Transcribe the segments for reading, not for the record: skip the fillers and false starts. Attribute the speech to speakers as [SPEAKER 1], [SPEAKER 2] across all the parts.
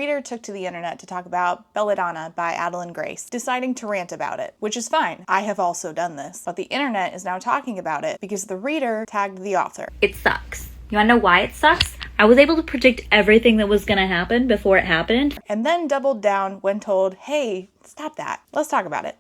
[SPEAKER 1] reader took to the internet to talk about Belladonna by Adeline Grace, deciding to rant about it, which is fine. I have also done this. But the internet is now talking about it because the reader tagged the author.
[SPEAKER 2] It sucks. You wanna know why it sucks? I was able to predict everything that was gonna happen before it happened.
[SPEAKER 1] And then doubled down when told, hey, stop that. Let's talk about it.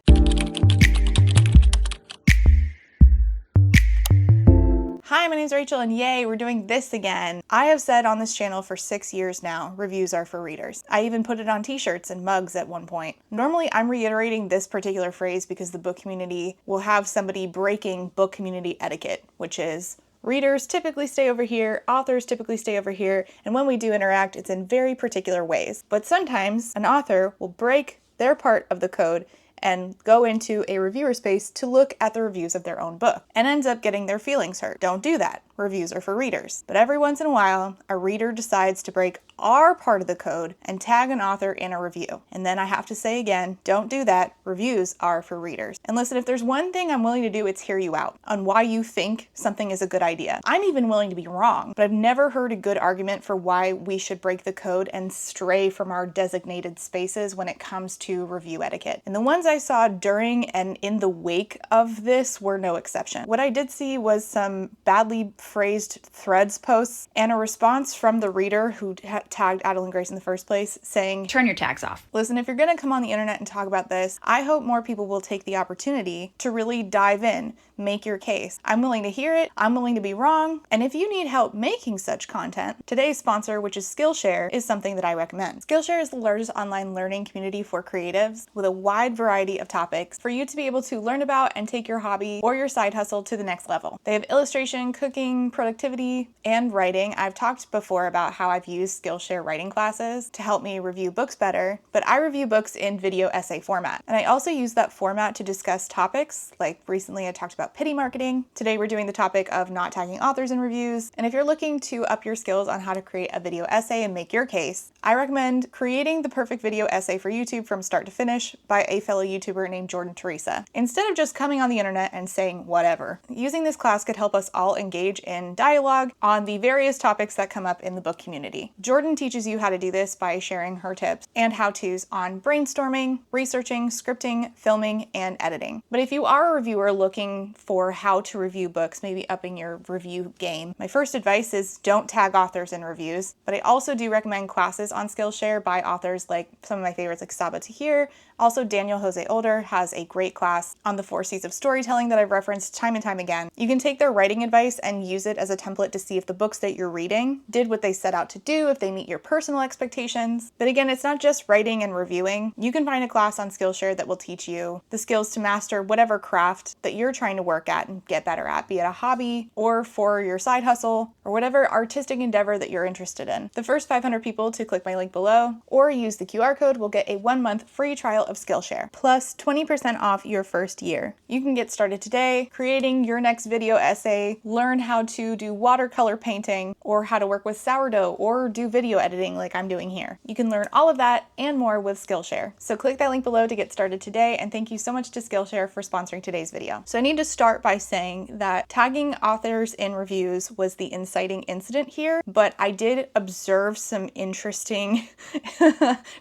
[SPEAKER 1] Hi, my name's Rachel, and yay, we're doing this again. I have said on this channel for 6 years now, reviews are for readers. I even put it on t-shirts and mugs at one point. Normally, I'm reiterating this particular phrase because the book community will have somebody breaking book community etiquette, which is readers typically stay over here, authors typically stay over here, and when we do interact, it's in very particular ways. But sometimes an author will break their part of the code and go into a reviewer space to look at the reviews of their own book and ends up getting their feelings hurt. Don't do that. Reviews are for readers. But every once in a while, a reader decides to break our part of the code and tag an author in a review. And then I have to say again, don't do that. Reviews are for readers. And listen, if there's one thing I'm willing to do, it's hear you out on why you think something is a good idea. I'm even willing to be wrong, but I've never heard a good argument for why we should break the code and stray from our designated spaces when it comes to review etiquette. And the ones I saw during and in the wake of this were no exception. What I did see was some badly phrased threads posts and a response from the reader who tagged Adeline Grace in the first place saying,
[SPEAKER 2] Turn your tags off.
[SPEAKER 1] Listen, if you're gonna come on the internet and talk about this, I hope more people will take the opportunity to really dive in, make your case. I'm willing to hear it, I'm willing to be wrong, and if you need help making such content, today's sponsor, which is Skillshare, is something that I recommend. Skillshare is the largest online learning community for creatives with a wide variety of topics for you to be able to learn about and take your hobby or your side hustle to the next level. They have illustration, cooking, productivity, and writing. I've talked before about how I've used Skillshare writing classes to help me review books better, but I review books in video essay format. And I also use that format to discuss topics, like recently I talked about pity marketing. Today we're doing the topic of not tagging authors in reviews. And if you're looking to up your skills on how to create a video essay and make your case, I recommend creating the perfect video essay for YouTube from start to finish by a fellow YouTuber named Jordan Teresa. Instead of just coming on the internet and saying whatever. Using this class could help us all engage in dialogue on the various topics that come up in the book community. Jordan teaches you how to do this by sharing her tips and how-tos on brainstorming, researching, scripting, filming, and editing. But if you are a reviewer looking for how to review books, maybe upping your review game, my first advice is don't tag authors in reviews, but I also do recommend classes on Skillshare by authors like some of my favorites like Saba Tahir. Also, Daniel Jose Older has a great class on the 4 C's of storytelling that I've referenced time and time again. You can take their writing advice and use it as a template to see if the books that you're reading did what they set out to do, if they meet your personal expectations. But again, it's not just writing and reviewing. You can find a class on Skillshare that will teach you the skills to master whatever craft that you're trying to work at and get better at, be it a hobby or for your side hustle or whatever artistic endeavor that you're interested in. The first 500 people to click my link below or use the QR code will get a 1-month free trial of Skillshare, plus 20% off your first year. You can get started today creating your next video essay, learn how to do watercolor painting, or how to work with sourdough, or do video editing like I'm doing here. You can learn all of that and more with Skillshare. So click that link below to get started today, and thank you so much to Skillshare for sponsoring today's video. So I need to start by saying that tagging authors in reviews was the inciting incident here, but I did observe some interesting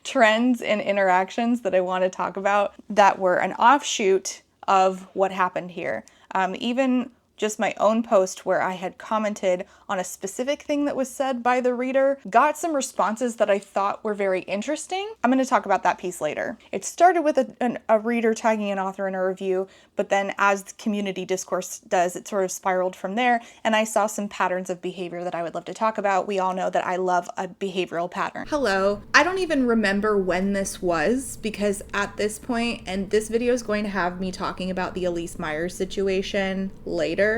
[SPEAKER 1] trends and interactions that I want to talk about that were an offshoot of what happened here. Even just my own post where I had commented on a specific thing that was said by the reader, got some responses that I thought were very interesting. I'm going to talk about that piece later. It started with a reader tagging an author in a review, but then as the community discourse does, it sort of spiraled from there, and I saw some patterns of behavior that I would love to talk about. We all know that I love a behavioral pattern. Hello. I don't even remember when this was, because at this point, and this video is going to have me talking about the Elise Myers situation later,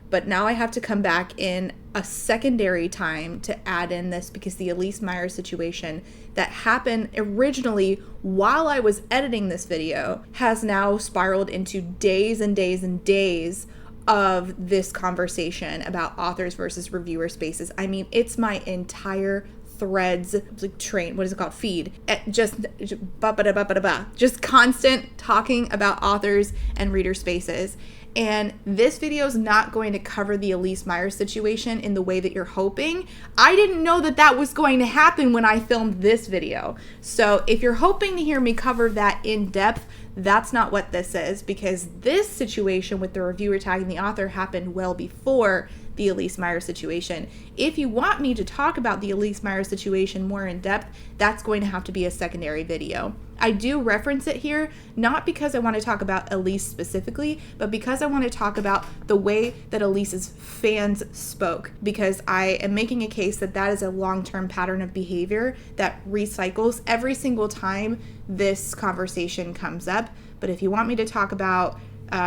[SPEAKER 1] but now I have to come back in a secondary time to add in this because the Elise Myers situation that happened originally while I was editing this video has now spiraled into days and days and days of this conversation about authors versus reviewer spaces. I mean, it's my entire threads, like train, what is it called? Feed. Just constant talking about authors and reader spaces. And this video is not going to cover the Elise Myers situation in the way that you're hoping. I didn't know that that was going to happen when I filmed this video. So if you're hoping to hear me cover that in depth, that's not what this is, because this situation with the reviewer tagging the author happened well before the Elise Myers situation. If you want me to talk about the Elise Myers situation more in depth, that's going to have to be a secondary video. I do reference it here, not because I want to talk about Elise specifically, but because I want to talk about the way that Elise's fans spoke, because I am making a case that that is a long-term pattern of behavior that recycles every single time this conversation comes up. But if you want me to talk about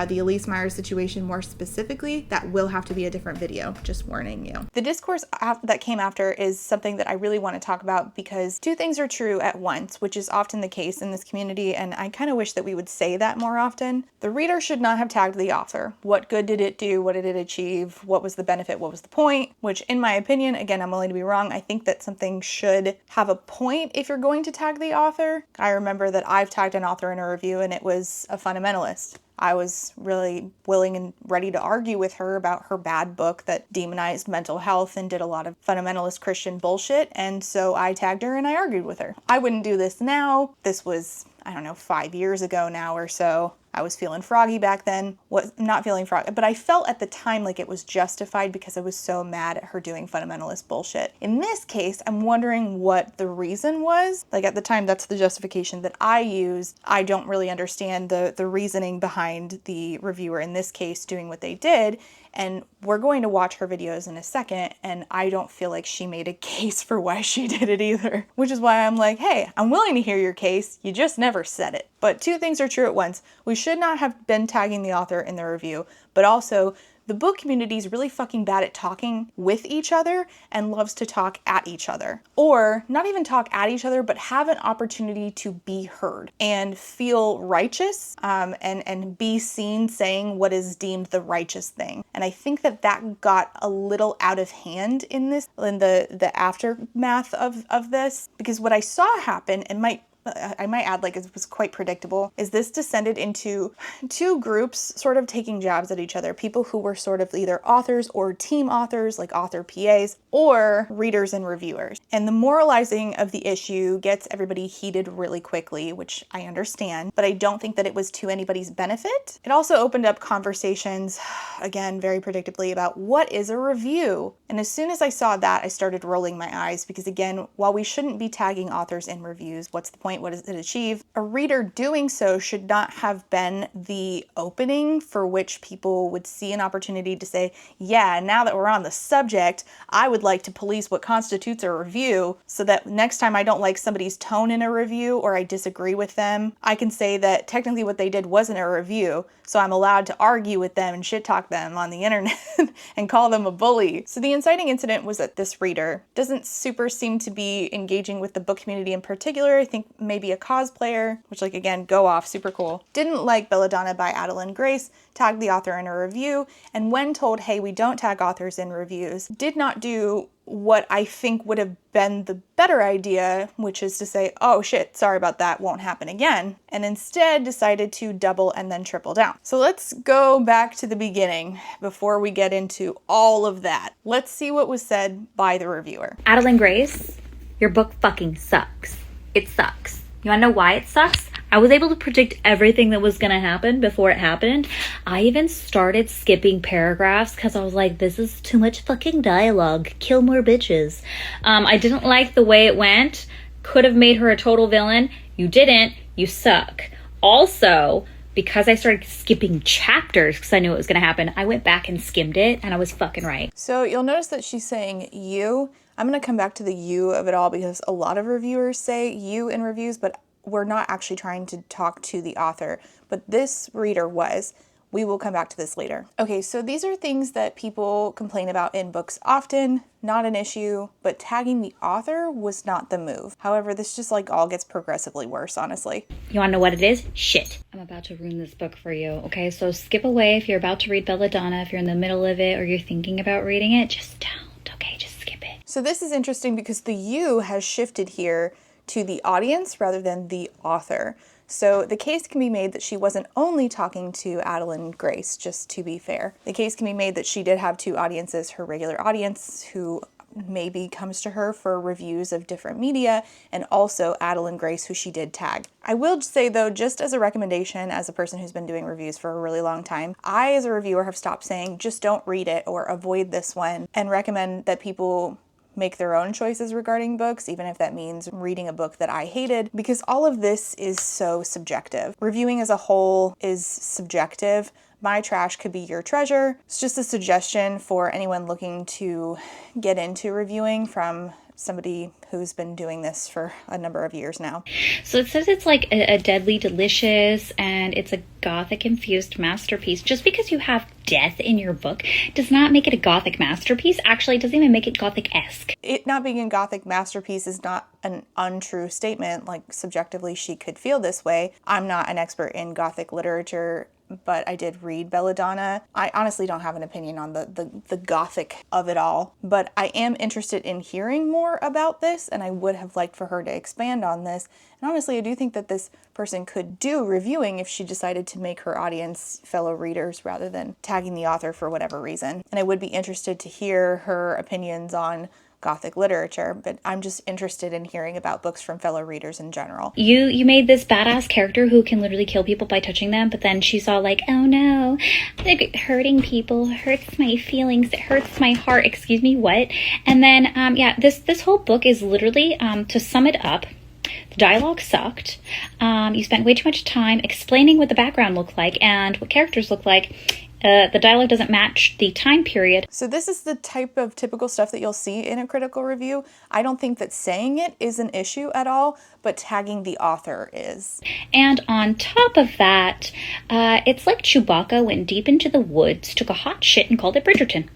[SPEAKER 1] the Elise Myers situation more specifically, that will have to be a different video, just warning you. The discourse that came after is something that I really want to talk about, because two things are true at once, which is often the case in this community, and I kind of wish that we would say that more often. The reader should not have tagged the author. What good did it do? What did it achieve? What was the benefit? What was the point? Which, in my opinion, again, I'm willing to be wrong, I think that something should have a point if you're going to tag the author. I remember that I've tagged an author in a review and it was a fundamentalist. I was really willing and ready to argue with her about her bad book that demonized mental health and did a lot of fundamentalist Christian bullshit, and so I tagged her and I argued with her. I wouldn't do this now. This was, I don't know, 5 years ago now or so. I was feeling froggy back then. Not feeling froggy, but I felt at the time like it was justified because I was so mad at her doing fundamentalist bullshit. In this case, I'm wondering what the reason was. Like, at the time, that's the justification that I used. I don't really understand the reasoning behind the reviewer in this case doing what they did. And we're going to watch her videos in a second, and I don't feel like she made a case for why she did it either. Which is why I'm like, hey, I'm willing to hear your case, you just never said it. But two things are true at once. We should not have been tagging the author in the review, but also the book community is really fucking bad at talking with each other and loves to talk at each other. Or not even talk at each other, but have an opportunity to be heard and feel righteous and be seen saying what is deemed the righteous thing. And I think that that got a little out of hand in the aftermath of this, because what I saw happen, and I might add, like, it was quite predictable, is this descended into two groups sort of taking jabs at each other. People who were sort of either authors or team authors, like author PAs, or readers and reviewers. And the moralizing of the issue gets everybody heated really quickly, which I understand, but I don't think that it was to anybody's benefit. It also opened up conversations, again, very predictably, about what is a review. And as soon as I saw that, I started rolling my eyes, because again, while we shouldn't be tagging authors in reviews, what's the point? What does it achieve? A reader doing so should not have been the opening for which people would see an opportunity to say, yeah, now that we're on the subject, I would like to police what constitutes a review, so that next time I don't like somebody's tone in a review or I disagree with them, I can say that technically what they did wasn't a review, so I'm allowed to argue with them and shit talk them on the internet and call them a bully. So the inciting incident was that this reader doesn't super seem to be engaging with the book community in particular. I think maybe a cosplayer, which, like, again, go off, super cool. Didn't like Belladonna by Adeline Grace, tagged the author in a review, and when told, hey, we don't tag authors in reviews, did not do what I think would have been the better idea, which is to say, oh shit, sorry about that, won't happen again, and instead decided to double and then triple down. So let's go back to the beginning before we get into all of that. Let's see what was said by the reviewer.
[SPEAKER 2] Adeline Grace, your book fucking sucks. It sucks. You wanna know why it sucks? I was able to predict everything that was going to happen before it happened. I even started skipping paragraphs because I was like, this is too much fucking dialogue. Kill more bitches. I didn't like the way it went. Could have made her a total villain. You didn't. You suck. Also, because I started skipping chapters because I knew it was going to happen, I went back and skimmed it, and I was fucking right.
[SPEAKER 1] So you'll notice that she's saying you. I'm going to come back to the you of it all, because a lot of reviewers say you in reviews, but we're not actually trying to talk to the author, but this reader was. We will come back to this later. Okay, so these are things that people complain about in books often, not an issue, but tagging the author was not the move. However, this just like all gets progressively worse, honestly.
[SPEAKER 2] You wanna know what it is? Shit. I'm about to ruin this book for you, okay? So skip away if you're about to read Belladonna, if you're in the middle of it or you're thinking about reading it, just don't, okay? Just skip it.
[SPEAKER 1] So this is interesting because the you has shifted here to the audience rather than the author. So the case can be made that she wasn't only talking to Adeline Grace, just to be fair. The case can be made that she did have two audiences, her regular audience who maybe comes to her for reviews of different media, and also Adeline Grace, who she did tag. I will say though, just as a recommendation, as a person who's been doing reviews for a really long time, I as a reviewer have stopped saying just don't read it or avoid this one, and recommend that people make their own choices regarding books, even if that means reading a book that I hated, because all of this is so subjective. Reviewing as a whole is subjective. My trash could be your treasure. It's just a suggestion for anyone looking to get into reviewing from somebody who's been doing this for a number of years now.
[SPEAKER 2] So it says it's like a deadly delicious and it's a gothic infused masterpiece. Just because you have death in your book does not make it a gothic masterpiece. Actually, it doesn't even make it gothic-esque.
[SPEAKER 1] It not being a gothic masterpiece is not an untrue statement. Like, subjectively, she could feel this way. I'm not an expert in gothic literature, but I did read Belladonna. I honestly don't have an opinion on the gothic of it all, but I am interested in hearing more about this, and I would have liked for her to expand on this. And honestly, I do think that this person could do reviewing if she decided to make her audience fellow readers rather than tagging the author for whatever reason. And I would be interested to hear her opinions on Gothic literature, but I'm just interested in hearing about books from fellow readers in general.
[SPEAKER 2] You made this badass character who can literally kill people by touching them, but then she's all like, oh no, like, hurting people hurts my feelings, it hurts my heart, excuse me, what? And then, yeah, this whole book is literally, to sum it up, the dialogue sucked. You spent way too much time explaining what the background looked like and what characters look like. The dialogue doesn't match the time period.
[SPEAKER 1] So this is the type of typical stuff that you'll see in a critical review. I don't think that saying it is an issue at all, but tagging the author is.
[SPEAKER 2] And on top of that, it's like Chewbacca went deep into the woods, took a hot shit, and called it Bridgerton.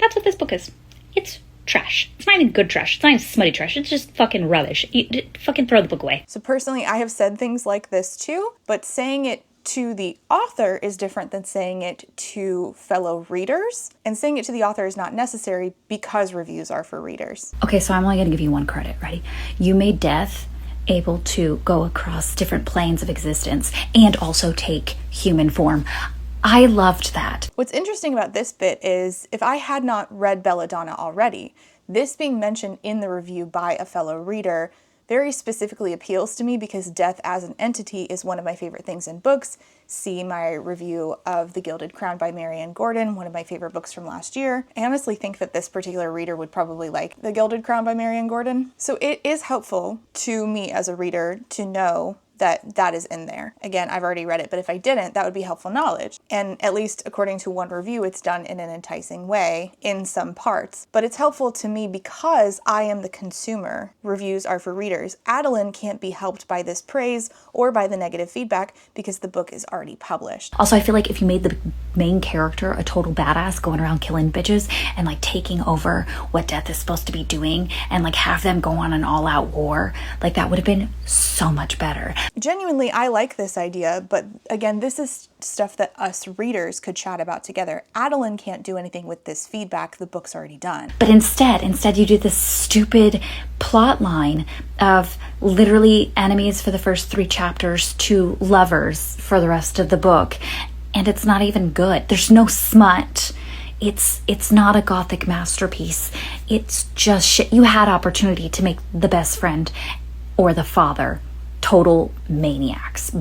[SPEAKER 2] That's what this book is. It's trash. It's not even good trash. It's not even smutty trash. It's just fucking rubbish. You fucking throw the book away.
[SPEAKER 1] So personally, I have said things like this too, but saying it to the author is different than saying it to fellow readers. And saying it to the author is not necessary because reviews are for readers.
[SPEAKER 2] Okay, so I'm only going to give you one credit. Ready? You made death able to go across different planes of existence and also take human form. I loved that.
[SPEAKER 1] What's interesting about this bit is if I had not read Belladonna already, this being mentioned in the review by a fellow reader very specifically appeals to me because death as an entity is one of my favorite things in books. See my review of The Gilded Crown by Marianne Gordon, one of my favorite books from last year. I honestly think that this particular reader would probably like The Gilded Crown by Marianne Gordon. So it is helpful to me as a reader to know that that is in there. Again, I've already read it, but if I didn't, that would be helpful knowledge. And at least according to one review, it's done in an enticing way in some parts. But it's helpful to me because I am the consumer. Reviews are for readers. Adeline can't be helped by this praise or by the negative feedback because the book is already published.
[SPEAKER 2] Also, I feel like if you made the main character a total badass going around killing bitches and like taking over what death is supposed to be doing and like have them go on an all-out war, like that would have been so much better.
[SPEAKER 1] Genuinely, I like this idea, but again, this is stuff that us readers could chat about together. Adeline can't do anything with this feedback. The book's already done.
[SPEAKER 2] But instead you do this stupid plot line of literally enemies for the first 3 chapters to lovers for the rest of the book. And it's not even good. There's no smut. It's not a gothic masterpiece. It's just shit. You had opportunity to make the best friend or the father total maniacs,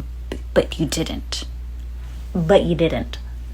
[SPEAKER 2] but you didn't.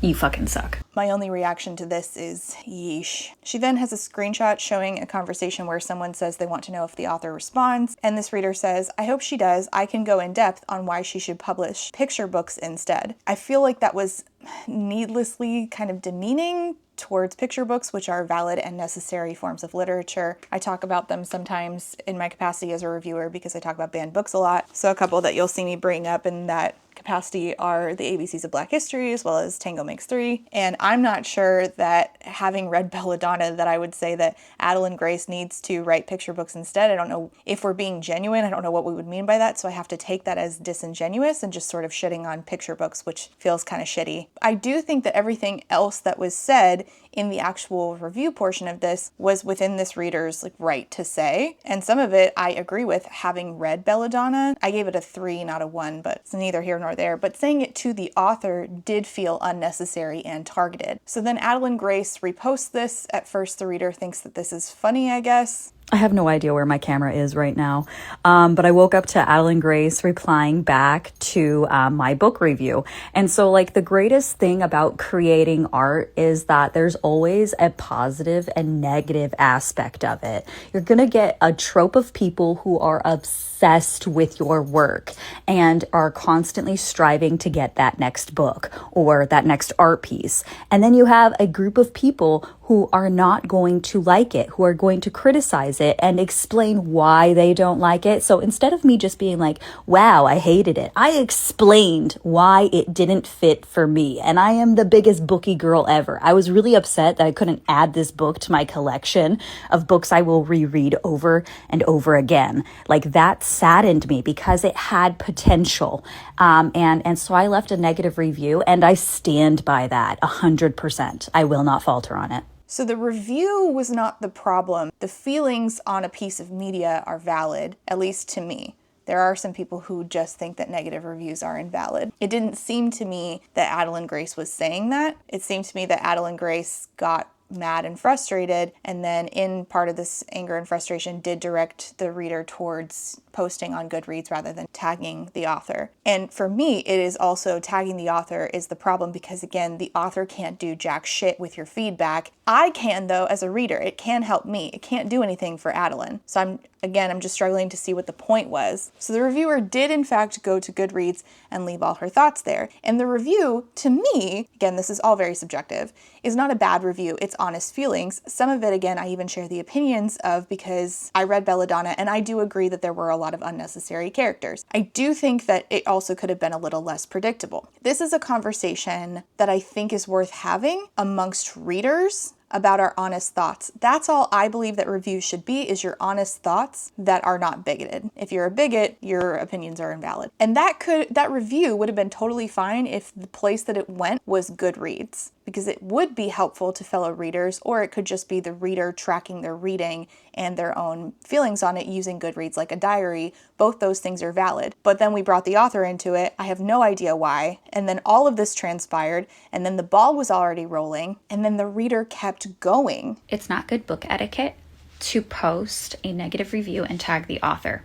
[SPEAKER 2] You fucking suck.
[SPEAKER 1] My only reaction to this is yeesh. She then has a screenshot showing a conversation where someone says they want to know if the author responds, and this reader says, I hope she does. I can go in depth on why she should publish picture books instead. I feel like that was needlessly kind of demeaning towards picture books, which are valid and necessary forms of literature. I talk about them sometimes in my capacity as a reviewer because I talk about banned books a lot. So a couple that you'll see me bring up in that capacity are the ABCs of Black history as well as Tango Makes Three. And I'm not sure that having read Belladonna that I would say that Adeline Grace needs to write picture books instead. I don't know if we're being genuine. I don't know what we would mean by that. So I have to take that as disingenuous and just sort of shitting on picture books, which feels kind of shitty. I do think that everything else that was said in the actual review portion of this was within this reader's right to say. And some of it I agree with. Having read Belladonna, I gave it a 3, not a 1, but it's neither here nor there. But saying it to the author did feel unnecessary and targeted. So then Adeline Grace reposts this. At first, the reader thinks that this is funny, I guess.
[SPEAKER 3] I have no idea where my camera is right now, but I woke up to Adeline Grace replying back to my book review. And so the greatest thing about creating art is that there's always a positive and negative aspect of it. You're going to get a trope of people who are obsessed with your work and are constantly striving to get that next book or that next art piece. And then you have a group of people who are not going to like it, who are going to criticize it and explain why they don't like it. So instead of me just being like, wow, I hated it, I explained why it didn't fit for me. And I am the biggest bookie girl ever. I was really upset that I couldn't add this book to my collection of books I will reread over and over again. That saddened me because it had potential. And so I left a negative review and I stand by that 100%. I will not falter on it.
[SPEAKER 1] So the review was not the problem. The feelings on a piece of media are valid, at least to me. There are some people who just think that negative reviews are invalid. It didn't seem to me that Adeline Grace was saying that. It seemed to me that Adeline Grace got mad and frustrated, and then in part of this anger and frustration did direct the reader towards posting on Goodreads rather than tagging the author. And for me, it is also tagging the author is the problem because, again, the author can't do jack shit with your feedback. I can, though, as a reader. It can help me. It can't do anything for Adeline. So I'm just struggling to see what the point was. So the reviewer did, in fact, go to Goodreads and leave all her thoughts there. And the review, to me, again, this is all very subjective, is not a bad review. It's honest feelings. Some of it, again, I even share the opinions of because I read Belladonna and I do agree that there were a lot of unnecessary characters. I do think that it also could have been a little less predictable. This is a conversation that I think is worth having amongst readers about our honest thoughts. That's all I believe that reviews should be, is your honest thoughts that are not bigoted. If you're a bigot, your opinions are invalid. And that review would have been totally fine if the place that it went was Goodreads, because it would be helpful to fellow readers, or it could just be the reader tracking their reading and their own feelings on it using Goodreads like a diary. Both those things are valid. But then we brought the author into it. I have no idea why. And then all of this transpired, and then the ball was already rolling, and then the reader kept going.
[SPEAKER 2] It's not good book etiquette to post a negative review and tag the author.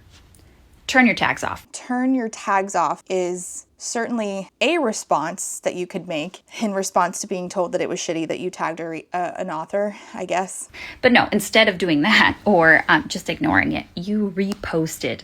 [SPEAKER 2] Turn your tags off.
[SPEAKER 1] Turn your tags off is certainly a response that you could make in response to being told that it was shitty that you tagged an author, I guess.
[SPEAKER 2] But no, instead of doing that or just ignoring it, you reposted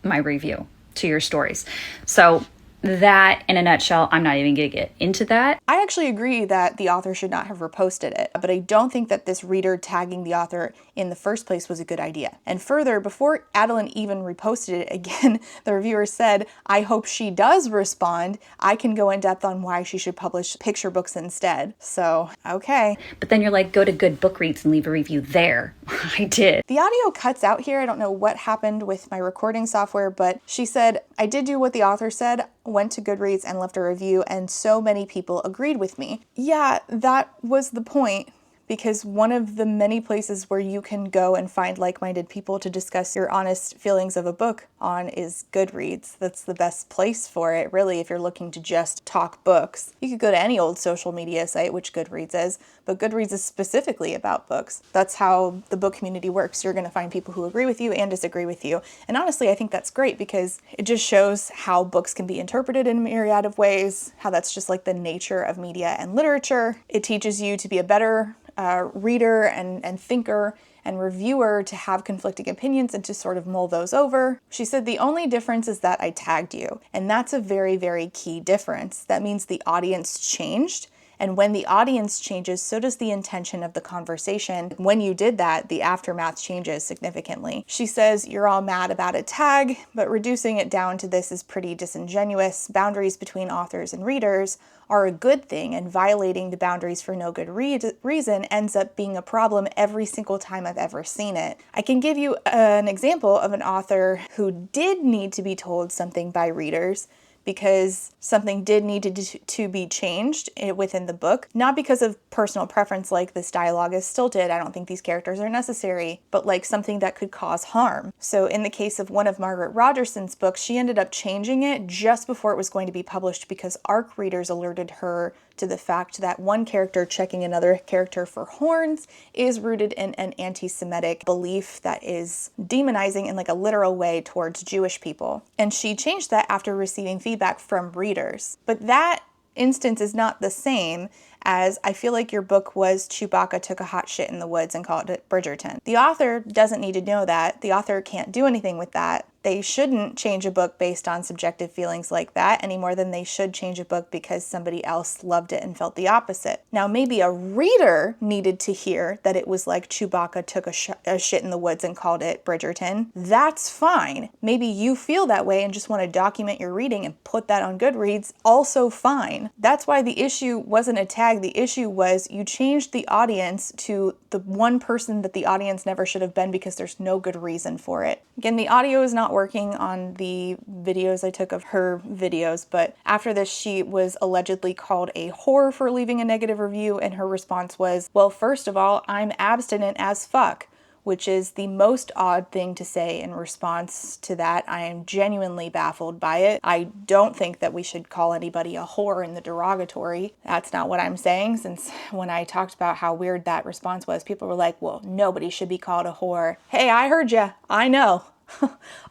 [SPEAKER 2] my review to your stories. So that, in a nutshell, I'm not even going to get into that.
[SPEAKER 1] I actually agree that the author should not have reposted it, but I don't think that this reader tagging the author in the first place was a good idea. And further, before Adeline even reposted it, again, the reviewer said, I hope she does respond. I can go in depth on why she should publish picture books instead. So, okay.
[SPEAKER 2] But then you're like, go to Good Book Reads and leave a review there. I did.
[SPEAKER 1] The audio cuts out here. I don't know what happened with my recording software, but she said, I did do what the author said, went to Goodreads and left a review, and so many people agreed with me. Yeah, that was the point. Because one of the many places where you can go and find like-minded people to discuss your honest feelings of a book on is Goodreads. That's the best place for it, really, if you're looking to just talk books. You could go to any old social media site, which Goodreads is, but Goodreads is specifically about books. That's how the book community works. You're going to find people who agree with you and disagree with you. And honestly, I think that's great because it just shows how books can be interpreted in a myriad of ways, how that's just like the nature of media and literature. It teaches you to be a better reader and thinker and reviewer, to have conflicting opinions and to sort of mull those over. She said the only difference is that I tagged you. And that's a very, very key difference. That means the audience changed And when the audience changes, so does the intention of the conversation. When you did that, the aftermath changes significantly. She says, you're all mad about a tag, but reducing it down to this is pretty disingenuous. Boundaries between authors and readers are a good thing, and violating the boundaries for no good reason ends up being a problem every single time I've ever seen it. I can give you an example of an author who did need to be told something by readers because something did need to be changed within the book, not because of personal preference, like this dialogue is stilted, I don't think these characters are necessary, but like something that could cause harm. So in the case of one of Margaret Rogerson's books, she ended up changing it just before it was going to be published because ARC readers alerted her to the fact that one character checking another character for horns is rooted in an anti-Semitic belief that is demonizing in like a literal way towards Jewish people. And she changed that after receiving feedback from readers. But that instance is not the same as I feel like your book was Chewbacca took a hot shit in the woods and called it Bridgerton. The author doesn't need to know that. The author can't do anything with that. They shouldn't change a book based on subjective feelings like that any more than they should change a book because somebody else loved it and felt the opposite. Now, maybe a reader needed to hear that it was like Chewbacca took a shit in the woods and called it Bridgerton. That's fine. Maybe you feel that way and just want to document your reading and put that on Goodreads. Also fine. That's why the issue wasn't a tag. The issue was you changed the audience to the one person that the audience never should have been because there's no good reason for it. Again, the audio is not working on the videos I took of her videos, but after this, she was allegedly called a whore for leaving a negative review, and her response was, well, first of all, I'm abstinent as fuck, which is the most odd thing to say in response to that. I am genuinely baffled by it. I don't think that we should call anybody a whore in the derogatory. That's not what I'm saying, since when I talked about how weird that response was, people were like, well, nobody should be called a whore. Hey, I heard ya. I know.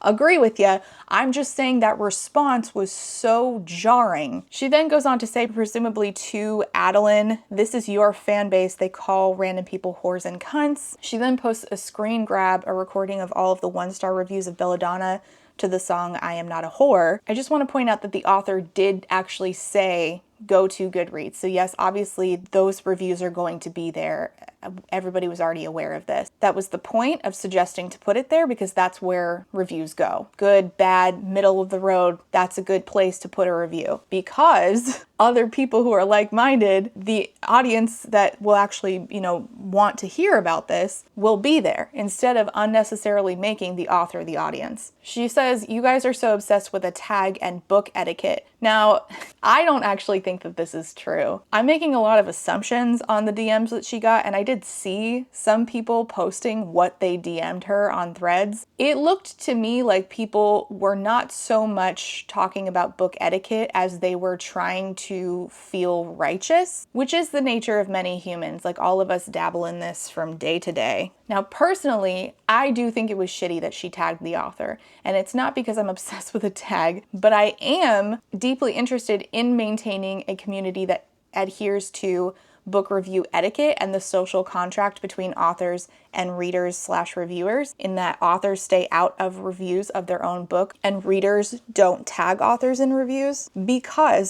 [SPEAKER 1] Agree with you. I'm just saying that response was so jarring. She then goes on to say, presumably to Adeline, this is your fan base. They call random people whores and cunts. She then posts a screen grab, a recording of all of the 1-star reviews of Belladonna to the song I Am Not a Whore. I just want to point out that the author did actually say go to Goodreads. So yes, obviously those reviews are going to be there. Everybody was already aware of this. That was the point of suggesting to put it there because that's where reviews go. Good, bad, middle of the road, that's a good place to put a review because other people who are like-minded, the audience that will actually, want to hear about this will be there instead of unnecessarily making the author the audience. She says, you guys are so obsessed with a tag and book etiquette. Now, I don't actually think that this is true. I'm making a lot of assumptions on the DMs that she got, and I did see some people posting what they DM'd her on Threads. It looked to me like people were not so much talking about book etiquette as they were trying to feel righteous, which is the nature of many humans. Like, all of us dabble in this from day to day. Now, personally, I do think it was shitty that she tagged the author, and it's not because I'm obsessed with a tag, but I am deeply interested in maintaining a community that adheres to book review etiquette and the social contract between authors and readers/reviewers, in that authors stay out of reviews of their own book and readers don't tag authors in reviews,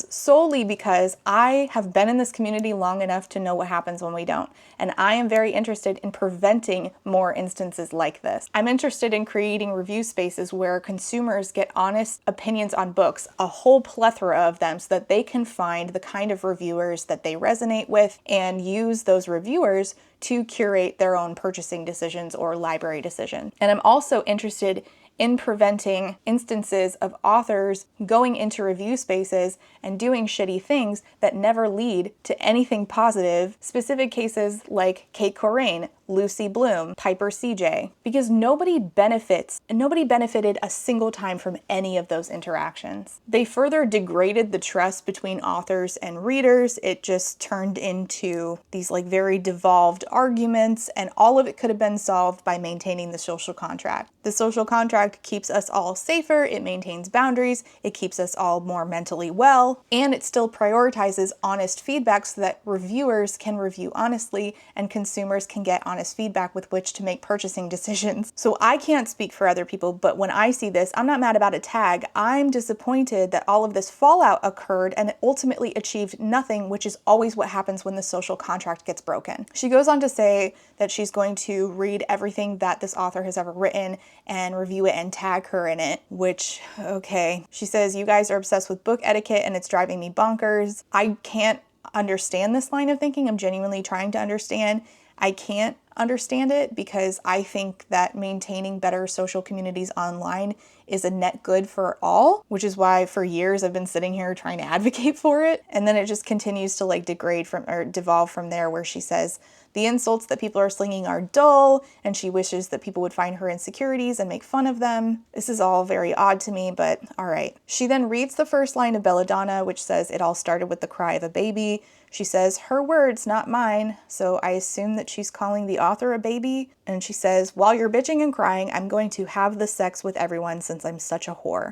[SPEAKER 1] solely because I have been in this community long enough to know what happens when we don't. And I am very interested in preventing more instances like this. I'm interested in creating review spaces where consumers get honest opinions on books, a whole plethora of them, so that they can find the kind of reviewers that they resonate with and use those reviewers to curate their own purchasing decisions or library decisions. And I'm also interested in preventing instances of authors going into review spaces and doing shitty things that never lead to anything positive. Specific cases like Kate Corain, Lucy Bloom, Piper CJ, because nobody benefited a single time from any of those interactions. They further degraded the trust between authors and readers. It just turned into these very devolved arguments, and all of it could have been solved by maintaining the social contract. The social contract keeps us all safer, it maintains boundaries, it keeps us all more mentally well, and it still prioritizes honest feedback so that reviewers can review honestly and consumers can get honest feedback with which to make purchasing decisions. So I can't speak for other people, but when I see this, I'm not mad about a tag. I'm disappointed that all of this fallout occurred and it ultimately achieved nothing, which is always what happens when the social contract gets broken. She goes on to say that she's going to read everything that this author has ever written and review it and tag her in it, which, okay. She says, you guys are obsessed with book etiquette and it's driving me bonkers. I can't understand this line of thinking. I'm genuinely trying to understand. I can't understand it because I think that maintaining better social communities online is a net good for all, which is why for years I've been sitting here trying to advocate for it. And then it just continues to like degrade from or devolve from there, where she says the insults that people are slinging are dull, and she wishes that people would find her insecurities and make fun of them. This is all very odd to me, but all right. She then reads the first line of Belladonna, which says, it all started with the cry of a baby. She says, her words, not mine. So I assume that she's calling the author a baby. And she says, while you're bitching and crying, I'm going to have the sex with everyone since I'm such a whore.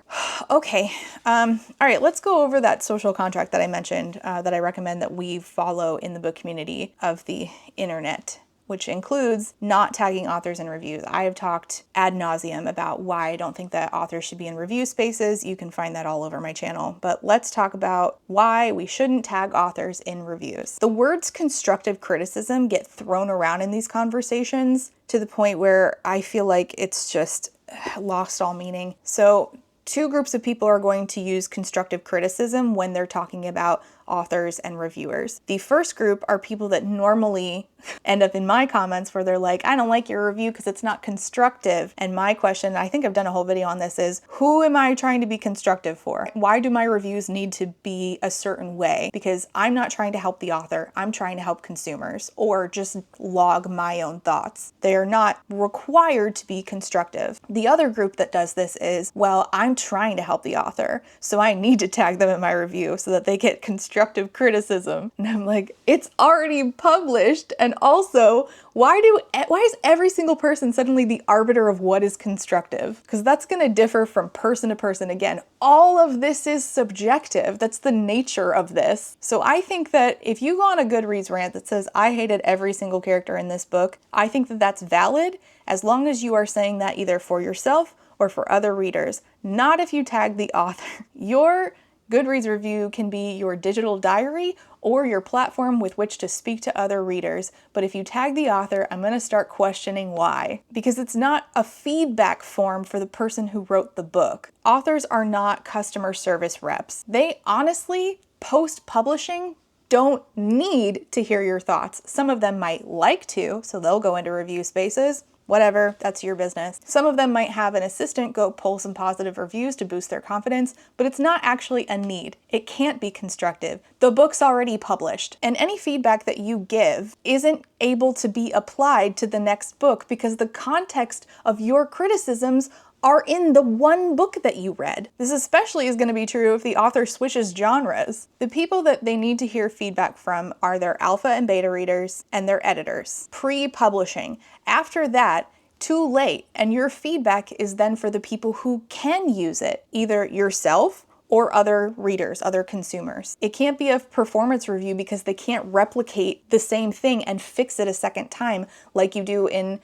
[SPEAKER 1] Okay. All right, let's go over that social contract that I mentioned that I recommend that we follow in the book community of the internet, which includes not tagging authors in reviews. I have talked ad nauseum about why I don't think that authors should be in review spaces. You can find that all over my channel. But let's talk about why we shouldn't tag authors in reviews. The words constructive criticism get thrown around in these conversations to the point where I feel like it's just lost all meaning. So two groups of people are going to use constructive criticism when they're talking about authors and reviewers. The first group are people that normally end up in my comments where they're like, I don't like your review because it's not constructive. And my question, I think I've done a whole video on this, is who am I trying to be constructive for? Why do my reviews need to be a certain way? Because I'm not trying to help the author, I'm trying to help consumers or just log my own thoughts. They are not required to be constructive. The other group that does this is, well, I'm trying to help the author, so I need to tag them in my review so that they get constructive criticism. And I'm like, it's already published. And also, why is every single person suddenly the arbiter of what is constructive? Because that's going to differ from person to person. Again, all of this is subjective. That's the nature of this. So I think that if you go on a Goodreads rant that says, I hated every single character in this book, I think that that's valid as long as you are saying that either for yourself or for other readers, not if you tag the author. Your Goodreads review can be your digital diary or your platform with which to speak to other readers. But if you tag the author, I'm going to start questioning why. Because it's not a feedback form for the person who wrote the book. Authors are not customer service reps. They honestly, post-publishing, don't need to hear your thoughts. Some of them might like to, so they'll go into review spaces. Whatever, that's your business. Some of them might have an assistant go pull some positive reviews to boost their confidence, but it's not actually a need. It can't be constructive. The book's already published, and any feedback that you give isn't able to be applied to the next book because the context of your criticisms are in the one book that you read. This especially is going to be true if the author switches genres. The people that they need to hear feedback from are their alpha and beta readers and their editors, pre-publishing. After that, too late, and your feedback is then for the people who can use it, either yourself or other readers, other consumers. It can't be a performance review because they can't replicate the same thing and fix it a second time like you do in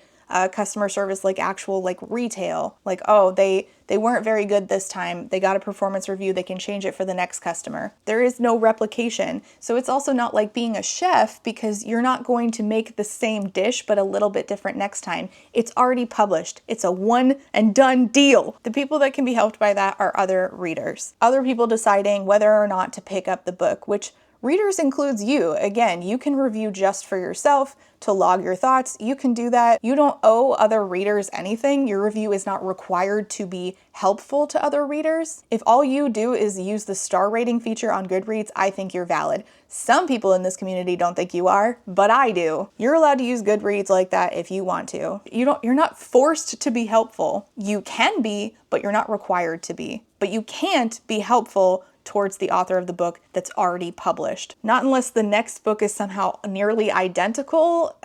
[SPEAKER 1] customer service, like actual like retail. Like, oh, they weren't very good this time. They got a performance review. They can change it for the next customer. There is no replication. So it's also not like being a chef because you're not going to make the same dish but a little bit different next time. It's already published. It's a one and done deal. The people that can be helped by that are other readers. Other people deciding whether or not to pick up the book, which readers includes you. Again, you can review just for yourself to log your thoughts. You can do that. You don't owe other readers anything. Your review is not required to be helpful to other readers. If all you do is use the star rating feature on Goodreads, I think you're valid. Some people in this community don't think you are, but I do. You're allowed to use Goodreads like that if you want to. You're not forced to be helpful. You can be, but you're not required to be. But you can't be helpful towards the author of the book that's already published. Not unless the next book is somehow nearly identical.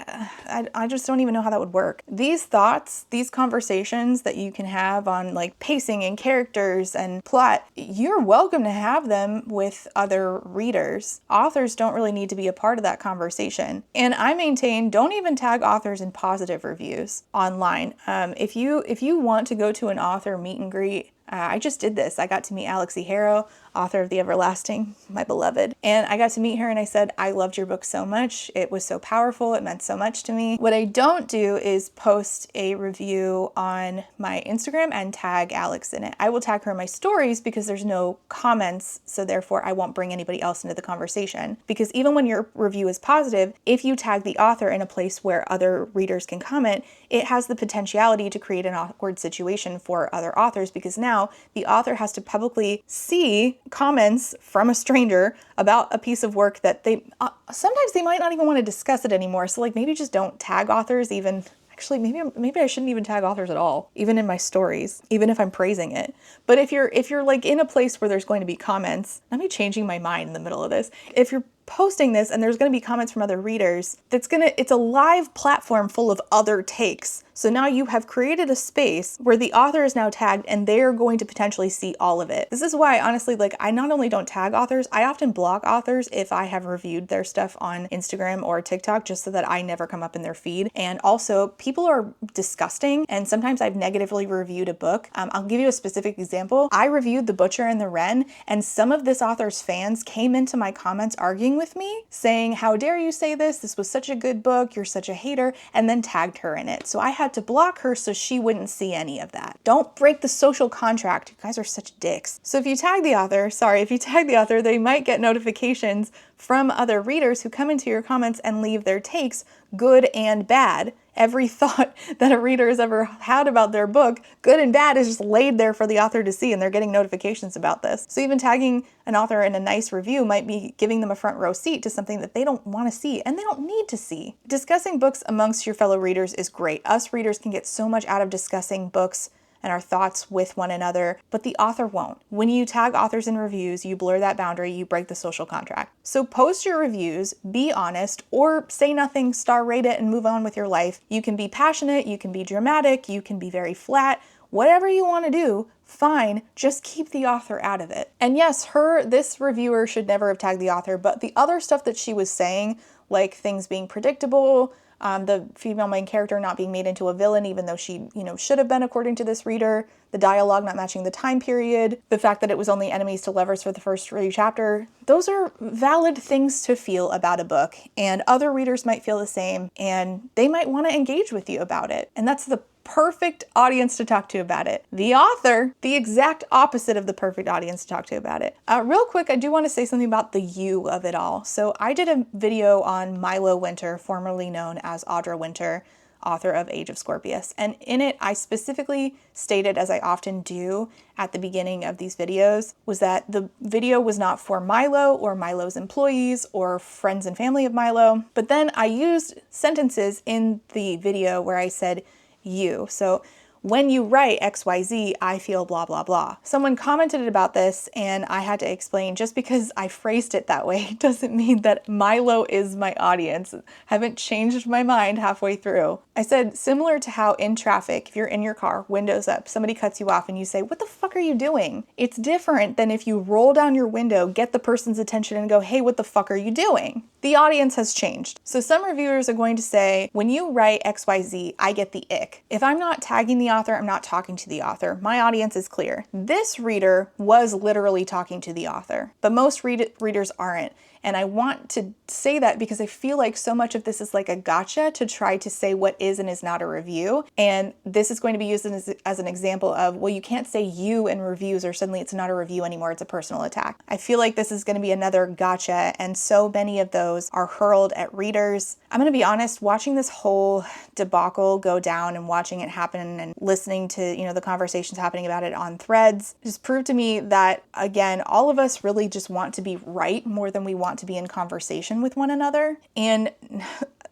[SPEAKER 1] I just don't even know how that would work. These thoughts, these conversations that you can have on like pacing and characters and plot, you're welcome to have them with other readers. Authors don't really need to be a part of that conversation. And I maintain, don't even tag authors in positive reviews online. If you want to go to an author meet and greet, I just did this. I got to meet Alex E. Harrow, author of The Everlasting, my beloved. And I got to meet her and I said, I loved your book so much. It was so powerful. It meant so much to me. What I don't do is post a review on my Instagram and tag Alex in it. I will tag her in my stories because there's no comments, so therefore I won't bring anybody else into the conversation. Because even when your review is positive, if you tag the author in a place where other readers can comment, it has the potentiality to create an awkward situation for other authors, because now the author has to publicly see comments from a stranger about a piece of work that they sometimes they might not even want to discuss it anymore. So like maybe just don't tag authors. Even actually maybe I shouldn't even tag authors at all, even in my stories, even if I'm praising it. But if you're like in a place where there's going to be comments, let me changing my mind in the middle of this. If you're posting this and there's going to be comments from other readers, it's a live platform full of other takes. So now you have created a space where the author is now tagged and they're going to potentially see all of it. This is why, honestly, like I not only don't tag authors, I often block authors if I have reviewed their stuff on Instagram or TikTok, just so that I never come up in their feed. And also, people are disgusting, and sometimes I've negatively reviewed a book. I'll give you a specific example. I reviewed The Butcher and the Wren, and some of this author's fans came into my comments arguing with me, saying, how dare you say this? This was such a good book. You're such a hater, and then tagged her in it. So I had to block her so she wouldn't see any of that. Don't break the social contract. You guys are such dicks. So if you tag the author, they might get notifications from other readers who come into your comments and leave their takes, good and bad. Every thought that a reader has ever had about their book, good and bad, is just laid there for the author to see, and they're getting notifications about this. So even tagging an author in a nice review might be giving them a front row seat to something that they don't want to see, and they don't need to see. Discussing books amongst your fellow readers is great. Us readers can get so much out of discussing books and our thoughts with one another, but the author won't. When you tag authors in reviews, you blur that boundary, you break the social contract. So post your reviews, be honest, or say nothing, star rate it, and move on with your life. You can be passionate, you can be dramatic, you can be very flat, whatever you want to do, fine, just keep the author out of it. And yes, this reviewer should never have tagged the author, but the other stuff that she was saying, like things being predictable, the female main character not being made into a villain, even though she, should have been according to this reader, the dialogue not matching the time period, the fact that it was only enemies to lovers for the first 3 chapters, those are valid things to feel about a book, and other readers might feel the same, and they might want to engage with you about it. And that's the perfect audience to talk to about it. The author, the exact opposite of the perfect audience to talk to about it. Real quick, I do want to say something about the you of it all. So I did a video on Milo Winter, formerly known as Audra Winter, author of Age of Scorpius. And in it, I specifically stated, as I often do at the beginning of these videos, was that the video was not for Milo or Milo's employees or friends and family of Milo. But then I used sentences in the video where I said, you. So when you write XYZ, I feel blah, blah, blah. Someone commented about this and I had to explain, just because I phrased it that way doesn't mean that Milo is my audience. I haven't changed my mind halfway through. I said, similar to how in traffic, if you're in your car, windows up, somebody cuts you off and you say, what the fuck are you doing? It's different than if you roll down your window, get the person's attention and go, hey, what the fuck are you doing? The audience has changed. So some reviewers are going to say, when you write XYZ, I get the ick. If I'm not tagging the author, I'm not talking to the author. My audience is clear. This reader was literally talking to the author, but most readers aren't. And I want to say that because I feel like so much of this is like a gotcha to try to say what is and is not a review. And this is going to be used as an example of, well, you can't say you in reviews or suddenly it's not a review anymore, it's a personal attack. I feel like this is going to be another gotcha, and so many of those are hurled at readers. I'm going to be honest, watching this whole debacle go down and watching it happen and listening to, the conversations happening about it on threads just proved to me that, again, all of us really just want to be right more than we want to be in conversation with one another. And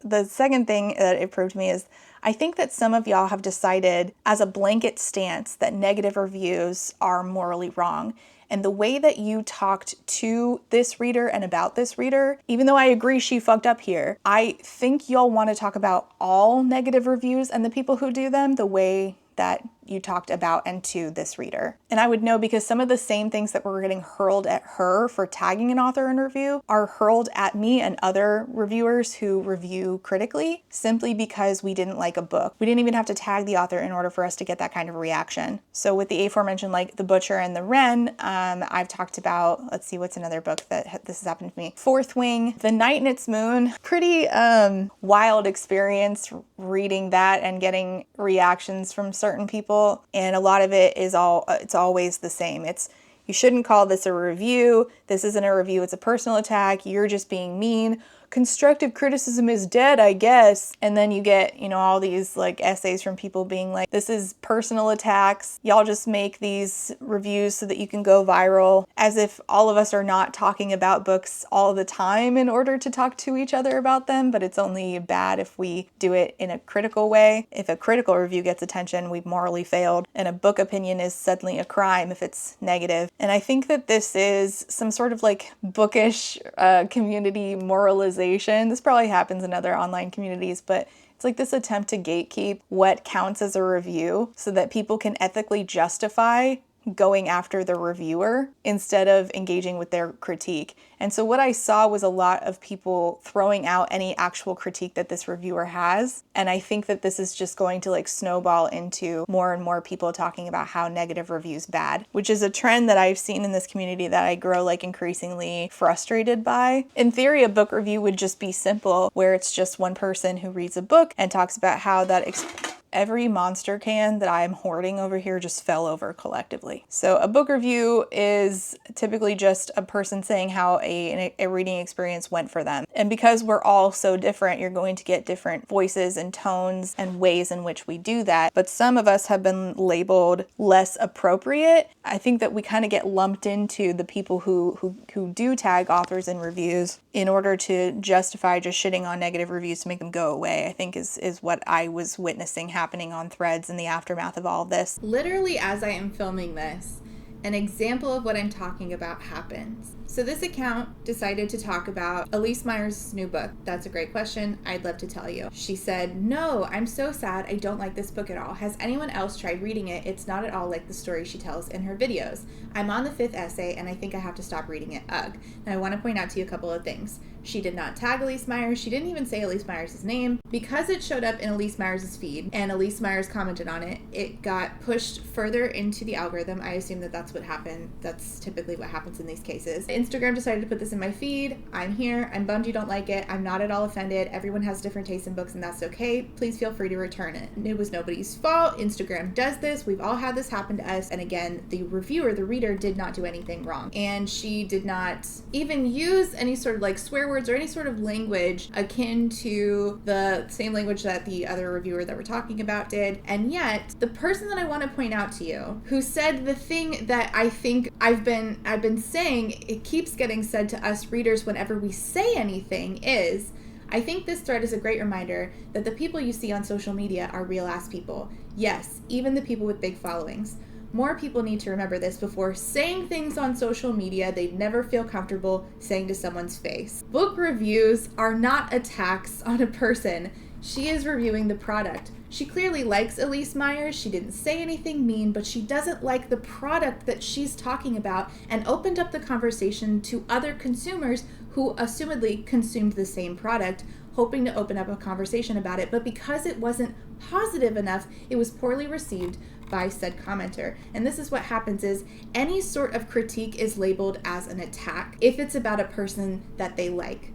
[SPEAKER 1] the second thing that it proved to me is I think that some of y'all have decided as a blanket stance that negative reviews are morally wrong. And the way that you talked to this reader and about this reader, even though I agree she fucked up here, I think y'all want to talk about all negative reviews and the people who do them the way that you talked about and to this reader. And I would know because some of the same things that were getting hurled at her for tagging an author in review are hurled at me and other reviewers who review critically simply because we didn't like a book. We didn't even have to tag the author in order for us to get that kind of reaction. So with the aforementioned, like The Butcher and the Wren, I've talked about, let's see, what's another book that this has happened to me? Fourth Wing, The Night and Its Moon. Pretty wild experience reading that and getting reactions from certain people. And a lot of it is it's always the same. It's, you shouldn't call this a review. This isn't a review. It's a personal attack. You're just being mean. Constructive criticism is dead, I guess. And then you get, all these like essays from people being like, this is personal attacks. Y'all just make these reviews so that you can go viral, as if all of us are not talking about books all the time in order to talk to each other about them, but it's only bad if we do it in a critical way. If a critical review gets attention, we've morally failed, and a book opinion is suddenly a crime if it's negative. And I think that this is some sort of like bookish community moralization. This probably happens in other online communities, but it's like this attempt to gatekeep what counts as a review so that people can ethically justify going after the reviewer instead of engaging with their critique. And so what I saw was a lot of people throwing out any actual critique that this reviewer has. And I think that this is just going to like snowball into more and more people talking about how negative reviews bad, which is a trend that I've seen in this community that I grow like increasingly frustrated by. In theory, a book review would just be simple, where it's just one person who reads a book and talks about how that every monster can that I'm hoarding over here just fell over collectively. So a book review is typically just a person saying how a reading experience went for them. And because we're all so different, you're going to get different voices and tones and ways in which we do that. But some of us have been labeled less appropriate. I think that we kind of get lumped into the people who do tag authors in reviews in order to justify just shitting on negative reviews to make them go away, I think is what I was witnessing happening on Threads in the aftermath of all of this.
[SPEAKER 4] Literally, as I am filming this, an example of what I'm talking about happens. So this account decided to talk about Elise Meyer's new book. That's a great question. I'd love to tell you. She said, "No, I'm so sad. I don't like this book at all. Has anyone else tried reading it? It's not at all like the story she tells in her videos. I'm on the 5th essay and I think I have to stop reading it. Ugh." Now I want to point out to you a couple of things. She did not tag Elise Myers. She didn't even say Elise Myers' name. Because it showed up in Elise Myers' feed and Elise Myers commented on it, it got pushed further into the algorithm. I assume that that's what happened. That's typically what happens in these cases. Instagram decided to put this in my feed. I'm here. I'm bummed you don't like it. I'm not at all offended. Everyone has different tastes in books and that's okay. Please feel free to return it. It was nobody's fault. Instagram does this. We've all had this happen to us. And again, the reviewer, the reader, did not do anything wrong. And she did not even use any sort of like swear words or any sort of language akin to the same language that the other reviewer that we're talking about did. And yet, the person that I want to point out to you, who said the thing that I think I've been saying, it keeps getting said to us readers whenever we say anything, is, I think this thread is a great reminder that the people you see on social media are real ass people. Yes, even the people with big followings. More people need to remember this before saying things on social media they'd never feel comfortable saying to someone's face. Book reviews are not attacks on a person. She is reviewing the product. She clearly likes Elise Myers. She didn't say anything mean, but she doesn't like the product that she's talking about and opened up the conversation to other consumers who assumedly consumed the same product, hoping to open up a conversation about it. But because it wasn't positive enough, it was poorly received by said commenter. And this is what happens is any sort of critique is labeled as an attack if it's about a person that they like.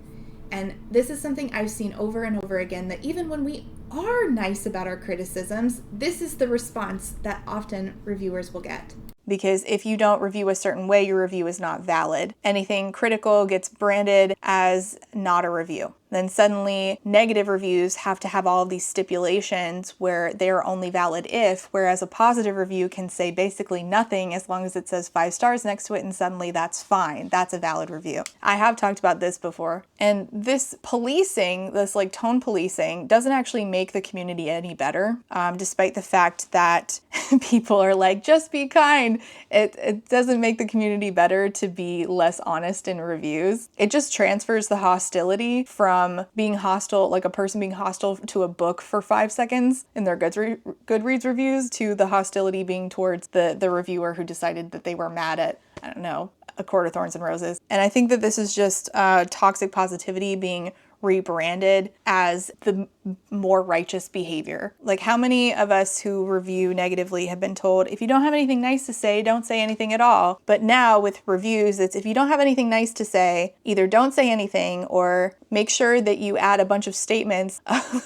[SPEAKER 4] And this is something I've seen over and over again, that even when we are nice about our criticisms, this is the response that often reviewers will get.
[SPEAKER 1] Because if you don't review a certain way, your review is not valid. Anything critical gets branded as not a review. Then suddenly negative reviews have to have all of these stipulations where they are only valid if, whereas a positive review can say basically nothing as long as it says 5 stars next to it, and suddenly that's fine. That's a valid review. I have talked about this before. And this policing, this like tone policing, doesn't actually make the community any better, despite the fact that people are like, just be kind. It doesn't make the community better to be less honest in reviews. It just transfers the hostility from being hostile, like a person being hostile to a book for 5 seconds in their Goodreads reviews, to the hostility being towards the reviewer who decided that they were mad at, I don't know, A Court of Thorns and Roses. And I think that this is just toxic positivity being rebranded as the more righteous behavior. Like, how many of us who review negatively have been told, if you don't have anything nice to say, don't say anything at all? But now with reviews, it's if you don't have anything nice to say, either don't say anything or make sure that you add a bunch of statements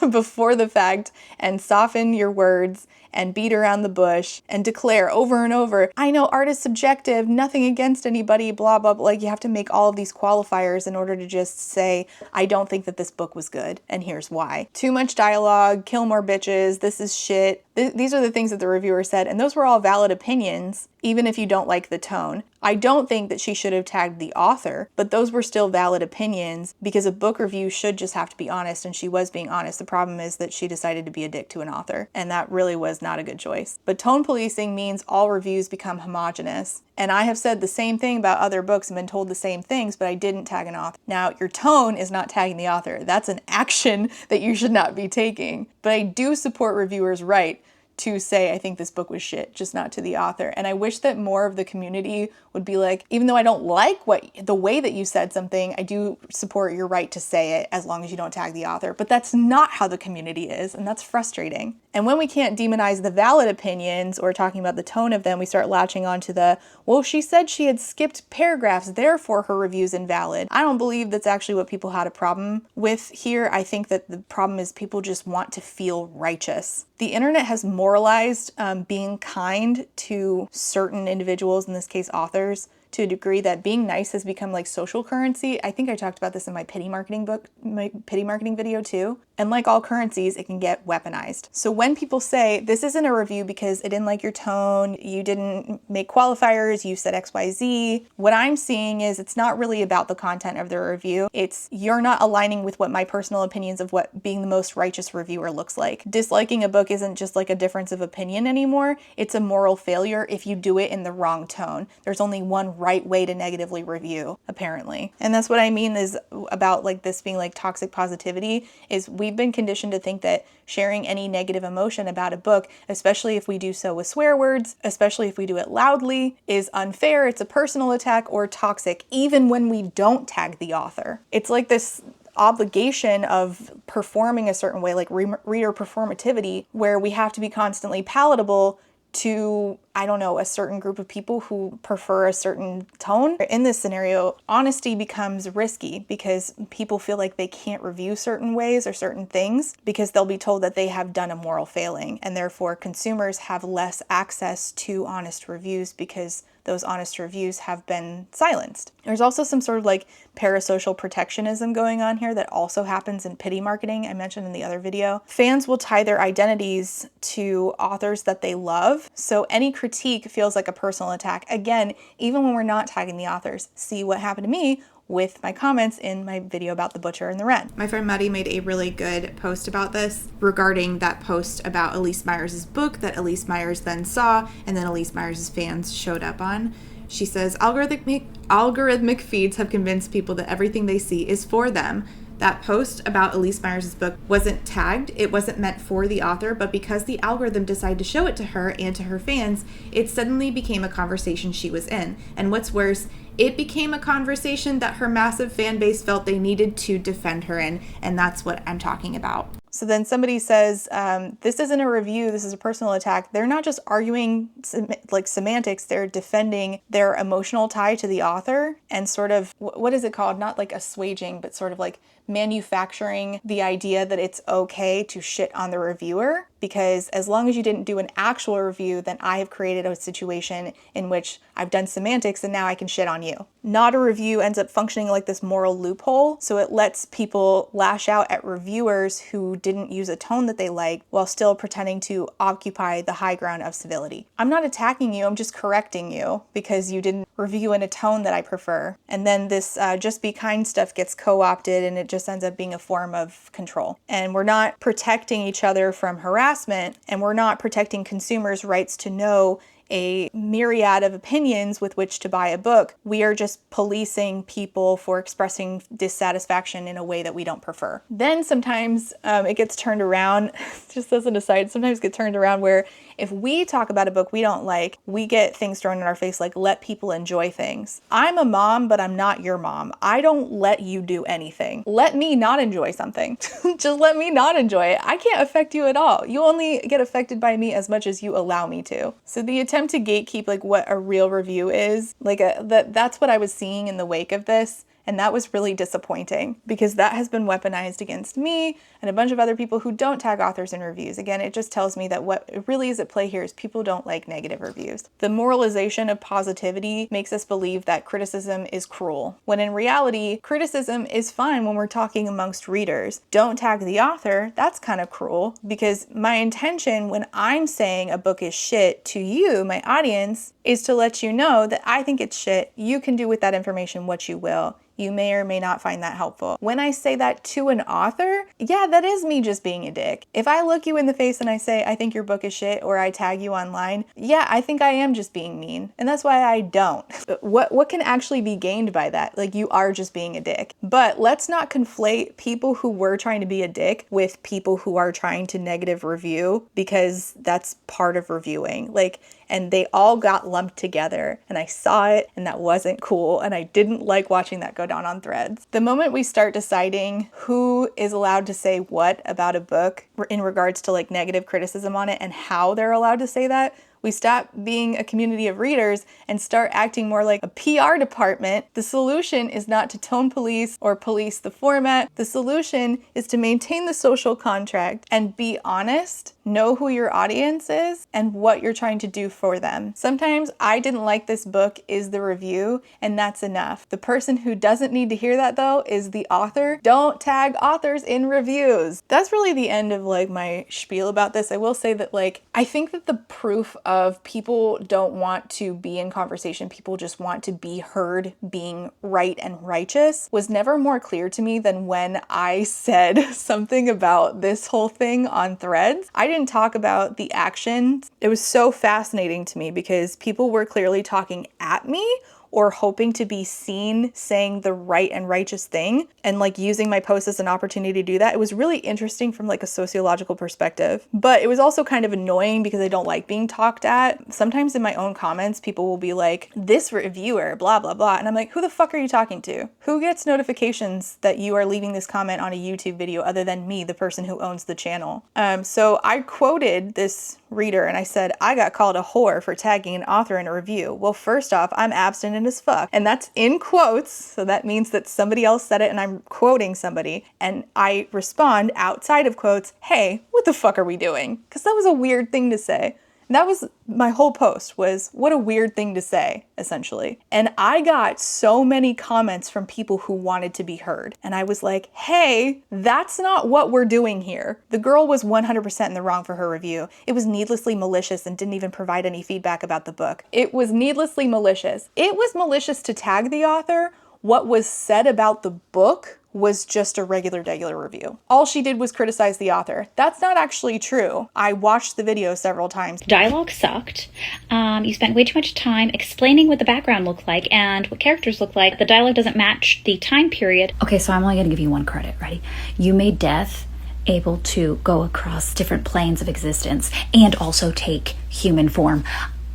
[SPEAKER 1] before the fact and soften your words and beat around the bush and declare over and over, I know art is subjective, nothing against anybody, blah, blah, blah. Like, you have to make all of these qualifiers in order to just say, I don't think that this book was good, and here's why. Too much dialogue, kill more bitches, this is shit. These are the things that the reviewer said, and those were all valid opinions, even if you don't like the tone. I don't think that she should have tagged the author, but those were still valid opinions because a book review should just have to be honest, and she was being honest. The problem is that she decided to be a dick to an author, and that really was not a good choice. But tone policing means all reviews become homogenous. And I have said the same thing about other books and been told the same things, but I didn't tag an author. Now, your tone is not tagging the author. That's an action that you should not be taking. But I do support reviewers' right to say, I think this book was shit, just not to the author. And I wish that more of the community would be like, even though I don't like the way that you said something, I do support your right to say it as long as you don't tag the author. But that's not how the community is, and that's frustrating. And when we can't demonize the valid opinions or talking about the tone of them, we start latching onto the, well, she said she had skipped paragraphs, therefore her review's invalid. I don't believe that's actually what people had a problem with here. I think that the problem is people just want to feel righteous. The internet has moralized being kind to certain individuals, in this case authors, to a degree that being nice has become like social currency. I think I talked about this in my pity marketing video too. And like all currencies, it can get weaponized. So when people say, this isn't a review because I didn't like your tone, you didn't make qualifiers, you said XYZ, what I'm seeing is it's not really about the content of the review. It's you're not aligning with what my personal opinions of what being the most righteous reviewer looks like. Disliking a book isn't just like a difference of opinion anymore. It's a moral failure if you do it in the wrong tone. There's only one right way to negatively review, apparently. And that's what I mean is about like this being like toxic positivity, is we've been conditioned to think that sharing any negative emotion about a book, especially if we do so with swear words, especially if we do it loudly, is unfair, it's a personal attack, or toxic, even when we don't tag the author. It's like this obligation of performing a certain way, like reader performativity, where we have to be constantly palatable to, I don't know, a certain group of people who prefer a certain tone. In this scenario, honesty becomes risky because people feel like they can't review certain ways or certain things because they'll be told that they have done a moral failing, and therefore consumers have less access to honest reviews because those honest reviews have been silenced. There's also some sort of like parasocial protectionism going on here that also happens in pity marketing, I mentioned in the other video. Fans will tie their identities to authors that they love, so any critique feels like a personal attack. Again, even when we're not tagging the authors. See what happened to me with my comments in my video about The Butcher and the Wren. My friend Maddie made a really good post about this regarding that post about Elise Myers' book that Elise Myers then saw and then Elise Myers' fans showed up on. She says, algorithmic feeds have convinced people that everything they see is for them. That post about Elise Myers' book wasn't tagged, it wasn't meant for the author, but because the algorithm decided to show it to her and to her fans, it suddenly became a conversation she was in. And what's worse, it became a conversation that her massive fan base felt they needed to defend her in, and that's what I'm talking about. So then somebody says, this isn't a review, this is a personal attack. They're not just arguing like semantics, they're defending their emotional tie to the author and sort of, what is it called? Not like assuaging, but sort of like manufacturing the idea that it's okay to shit on the reviewer. because as long as you didn't do an actual review, then I have created a situation in which I've done semantics and now I can shit on you. Not a review ends up functioning like this moral loophole, so it lets people lash out at reviewers who didn't use a tone that they like while still pretending to occupy the high ground of civility. I'm not attacking you, I'm just correcting you because you didn't review in a tone that I prefer. And then this just be kind stuff gets co-opted and it just ends up being a form of control. And we're not protecting each other from harassment, and we're not protecting consumers' rights to know a myriad of opinions with which to buy a book. We are just policing people for expressing dissatisfaction in a way that we don't prefer. Then sometimes it gets turned around, just as an aside, sometimes it gets turned around where if we talk about a book we don't like, we get things thrown in our face like, let people enjoy things. I'm a mom, but I'm not your mom. I don't let you do anything. Let me not enjoy something. Just let me not enjoy it. I can't affect you at all. You only get affected by me as much as you allow me to. So the attempt to gatekeep like what a real review is, like that's what I was seeing in the wake of this. And that was really disappointing because that has been weaponized against me and a bunch of other people who don't tag authors in reviews. Again, it just tells me that what really is at play here is people don't like negative reviews. The moralization of positivity makes us believe that criticism is cruel, when in reality, criticism is fine when we're talking amongst readers. Don't tag the author, that's kind of cruel, because my intention when I'm saying a book is shit to you, my audience, is to let you know that I think it's shit. You can do with that information what you will. You may or may not find that helpful. When I say that to an author, yeah, that is me just being a dick. If I look you in the face and I say, I think your book is shit, or I tag you online, yeah, I think I am just being mean. And that's why I don't. What can actually be gained by that? Like, you are just being a dick. But let's not conflate people who were trying to be a dick with people who are trying to negative review, because that's part of reviewing. And they all got lumped together, and I saw it, and that wasn't cool, and I didn't like watching that go down on Threads. The moment we start deciding who is allowed to say what about a book in regards to like negative criticism on it and how they're allowed to say that, we stop being a community of readers and start acting more like a PR department. The solution is not to tone police or police the format. The solution is to maintain the social contract and be honest, know who your audience is and what you're trying to do for them. Sometimes I didn't like this book is the review, and that's enough. The person who doesn't need to hear that though is the author. Don't tag authors in reviews. That's really the end of like my spiel about this. I will say that I think that the proof of people don't want to be in conversation, people just want to be heard being right and righteous, was never more clear to me than when I said something about this whole thing on Threads. I didn't talk about the actions. It was so fascinating to me because people were clearly talking at me or hoping to be seen saying the right and righteous thing and using my post as an opportunity to do that. It was really interesting from a sociological perspective, but it was also kind of annoying because I don't like being talked at. Sometimes in my own comments, people will be like, this reviewer, blah, blah, blah. And I'm like, who the fuck are you talking to? Who gets notifications that you are leaving this comment on a YouTube video other than me, the person who owns the channel? So I quoted this reader and I said, I got called a whore for tagging an author in a review. Well, first off, I'm abstinent as fuck. And that's in quotes. So that means that somebody else said it and I'm quoting somebody. And I respond outside of quotes, hey, what the fuck are we doing? Because that was a weird thing to say. And that was my whole post, was what a weird thing to say, essentially. And I got so many comments from people who wanted to be heard. And I was like, hey, that's not what we're doing here. The girl was 100% in the wrong for her review. It was needlessly malicious and didn't even provide any feedback about the book. It was needlessly malicious. It was malicious to tag the author. What was said about the book was just a regular review. All she did was criticize the author. That's not actually true. I watched the video several times.
[SPEAKER 2] Dialogue sucked. You spent way too much time explaining what the background looked like and what characters look like. The dialogue doesn't match the time period.
[SPEAKER 3] Okay, so I'm only gonna give you one credit. Ready? You made death able to go across different planes of existence and also take human form.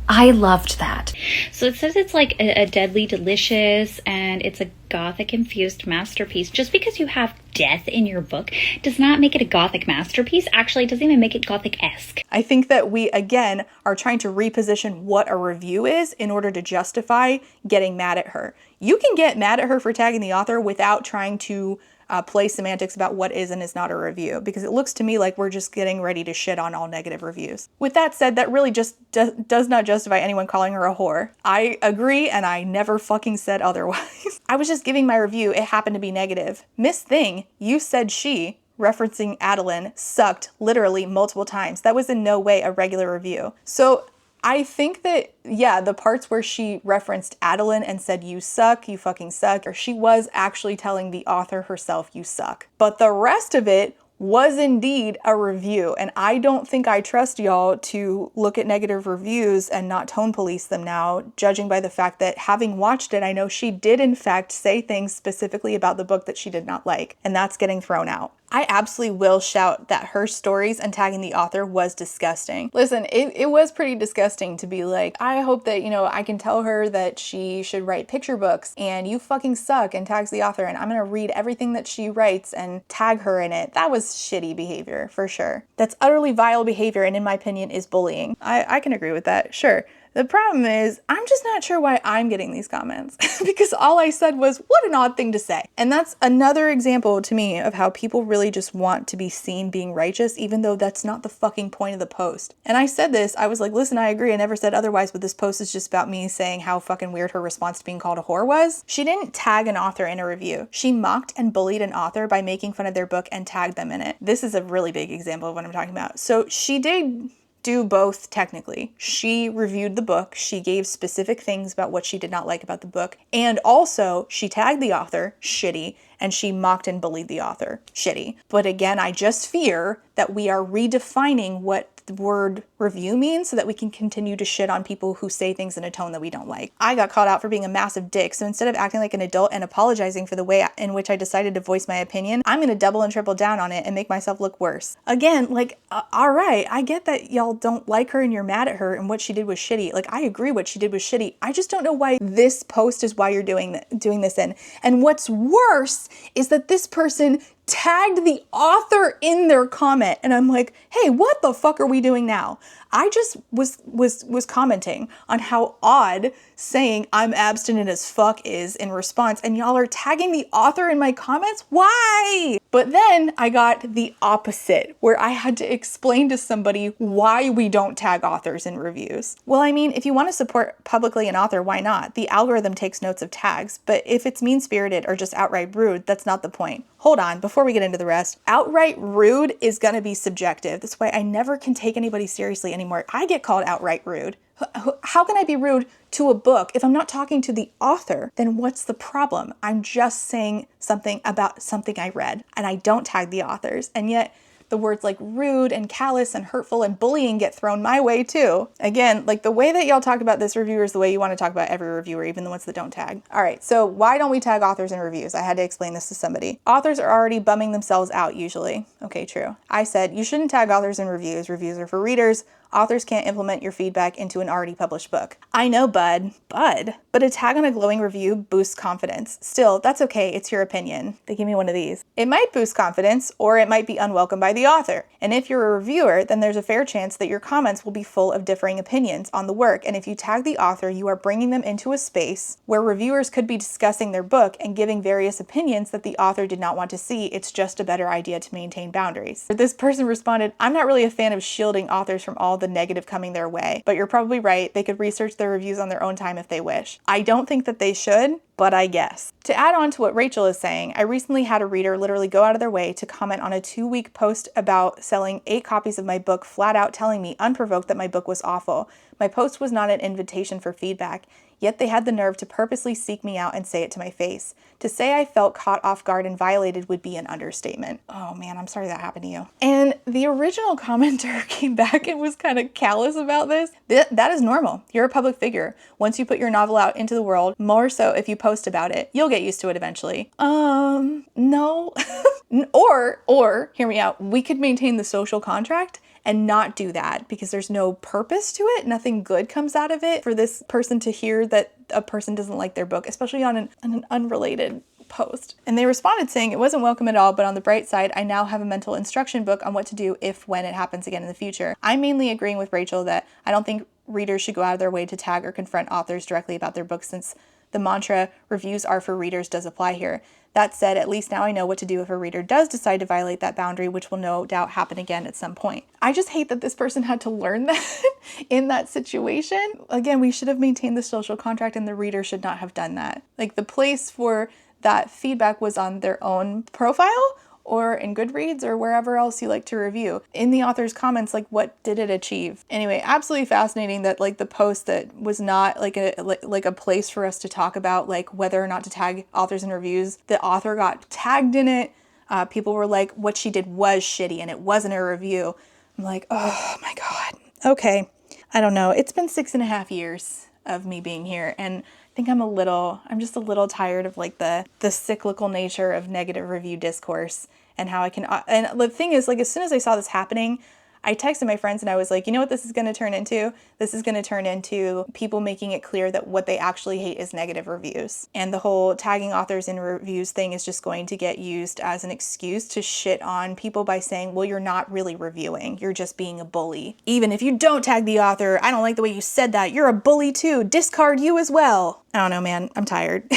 [SPEAKER 3] I loved that.
[SPEAKER 2] So it says it's like a deadly delicious and it's a gothic infused masterpiece. Just because you have death in your book does not make it a gothic masterpiece. Actually, it doesn't even make it gothic-esque.
[SPEAKER 1] I think that we, again, are trying to reposition what a review is in order to justify getting mad at her. You can get mad at her for tagging the author without trying to play semantics about what is and is not a review, because it looks to me like we're just getting ready to shit on all negative reviews. With that said, that really just does not justify anyone calling her a whore. I agree, and I never fucking said otherwise. I was just giving my review. It happened to be negative. Miss Thing, you said she, referencing Adeline, sucked literally multiple times. That was in no way a regular review. So I think that, yeah, the parts where she referenced Adeline and said, you suck, you fucking suck, or she was actually telling the author herself, you suck. But the rest of it was indeed a review, and I don't think I trust y'all to look at negative reviews and not tone police them now, judging by the fact that having watched it, I know she did in fact say things specifically about the book that she did not like, and that's getting thrown out. I absolutely will shout that her stories and tagging the author was disgusting. Listen, it was pretty disgusting to be like, I hope that, I can tell her that she should write picture books and you fucking suck, and tags the author, and I'm gonna read everything that she writes and tag her in it. That was shitty behavior, for sure. That's utterly vile behavior, and in my opinion is bullying. I can agree with that, sure. The problem is, I'm just not sure why I'm getting these comments because all I said was, what an odd thing to say. And that's another example to me of how people really just want to be seen being righteous, even though that's not the fucking point of the post. And I said this, I was like, listen, I agree, I never said otherwise, but this post is just about me saying how fucking weird her response to being called a whore was. She didn't tag an author in a review. She mocked and bullied an author by making fun of their book and tagged them in it. This is a really big example of what I'm talking about. So she did do both technically. She reviewed the book, she gave specific things about what she did not like about the book, and also she tagged the author, shitty, and she mocked and bullied the author, shitty. But again, I just fear that we are redefining what the word review means so that we can continue to shit on people who say things in a tone that we don't like. I got called out for being a massive dick, so instead of acting like an adult and apologizing for the way in which I decided to voice my opinion, I'm gonna double and triple down on it and make myself look worse. Again, alright, I get that y'all don't like her and you're mad at her and what she did was shitty. I agree what she did was shitty. I just don't know why this post is why you're doing this in. And what's worse is that this person tagged the author in their comment, and I'm like, hey, what the fuck are we doing now? I just was commenting on how odd saying I'm abstinent as fuck is in response, and y'all are tagging the author in my comments? Why? But then I got the opposite, where I had to explain to somebody why we don't tag authors in reviews. Well, I mean, if you want to support publicly an author, why not? The algorithm takes notes of tags, but if it's mean-spirited or just outright rude, that's not the point. Hold on, before we get into the rest, outright rude is gonna be subjective. That's why I never can take anybody seriously anymore. I get called outright rude. How can I be rude to a book if I'm not talking to the author? Then what's the problem? I'm just saying something about something I read, and I don't tag the authors, and yet the words like rude and callous and hurtful and bullying get thrown my way too. Again, the way that y'all talk about this reviewer is the way you want to talk about every reviewer, even the ones that don't tag. All right, so why don't we tag authors in reviews? I had to explain this to somebody. Authors are already bumming themselves out usually. Okay, true. I said you shouldn't tag authors in reviews. Reviews are for readers. Authors can't implement your feedback into an already published book. I know, bud, but a tag on a glowing review boosts confidence. Still, that's okay, it's your opinion. They give me one of these. It might boost confidence, or it might be unwelcome by the author. And if you're a reviewer, then there's a fair chance that your comments will be full of differing opinions on the work, and if you tag the author, you are bringing them into a space where reviewers could be discussing their book and giving various opinions that the author did not want to see. It's just a better idea to maintain boundaries. This person responded, I'm not really a fan of shielding authors from all the negative coming their way, but you're probably right. They could research their reviews on their own time if they wish. I don't think that they should, but I guess. To add on to what Rachel is saying, I recently had a reader literally go out of their way to comment on a 2-week post about selling 8 copies of my book, flat out telling me unprovoked that my book was awful. My post was not an invitation for feedback, yet they had the nerve to purposely seek me out and say it to my face. To say I felt caught off guard and violated would be an understatement. Oh man, I'm sorry that happened to you. And the original commenter came back and was kind of callous about this. That is normal. You're a public figure. Once you put your novel out into the world, more so if you post about it, you'll get used to it eventually. No. or, hear me out, we could maintain the social contract and not do that because there's no purpose to it. Nothing good comes out of it for this person to hear that a person doesn't like their book, especially on an unrelated post. And they responded saying it wasn't welcome at all, but on the bright side, I now have a mental instruction book on what to do when it happens again in the future. I'm mainly agreeing with Rachel that I don't think readers should go out of their way to tag or confront authors directly about their books, since The mantra, reviews are for readers, does apply here. That said, at least now I know what to do if a reader does decide to violate that boundary, which will no doubt happen again at some point. I just hate that this person had to learn that in that situation. Again, we should have maintained the social contract and the reader should not have done that. Like, the place for that feedback was on their own profile or in Goodreads or wherever else you like to review. In the author's comments, like, what did it achieve? Anyway, absolutely fascinating that, like, the post that was not like a place for us to talk about, like, whether or not to tag authors in reviews, the author got tagged in it. People were like, what she did was shitty and it wasn't a review. I'm like, oh my God. Okay. I don't know. It's been 6.5 years of me being here, and I think I'm just a little tired of, like, the cyclical nature of negative review discourse and how I can, and the thing is, like, as soon as I saw this happening, I texted my friends and I was like, you know what this is going to turn into? This is going to turn into people making it clear that what they actually hate is negative reviews. And the whole tagging authors in reviews thing is just going to get used as an excuse to shit on people by saying, well, you're not really reviewing. You're just being a bully. Even if you don't tag the author, I don't like the way you said that. You're a bully too. Discard you as well. I don't know, man. I'm tired.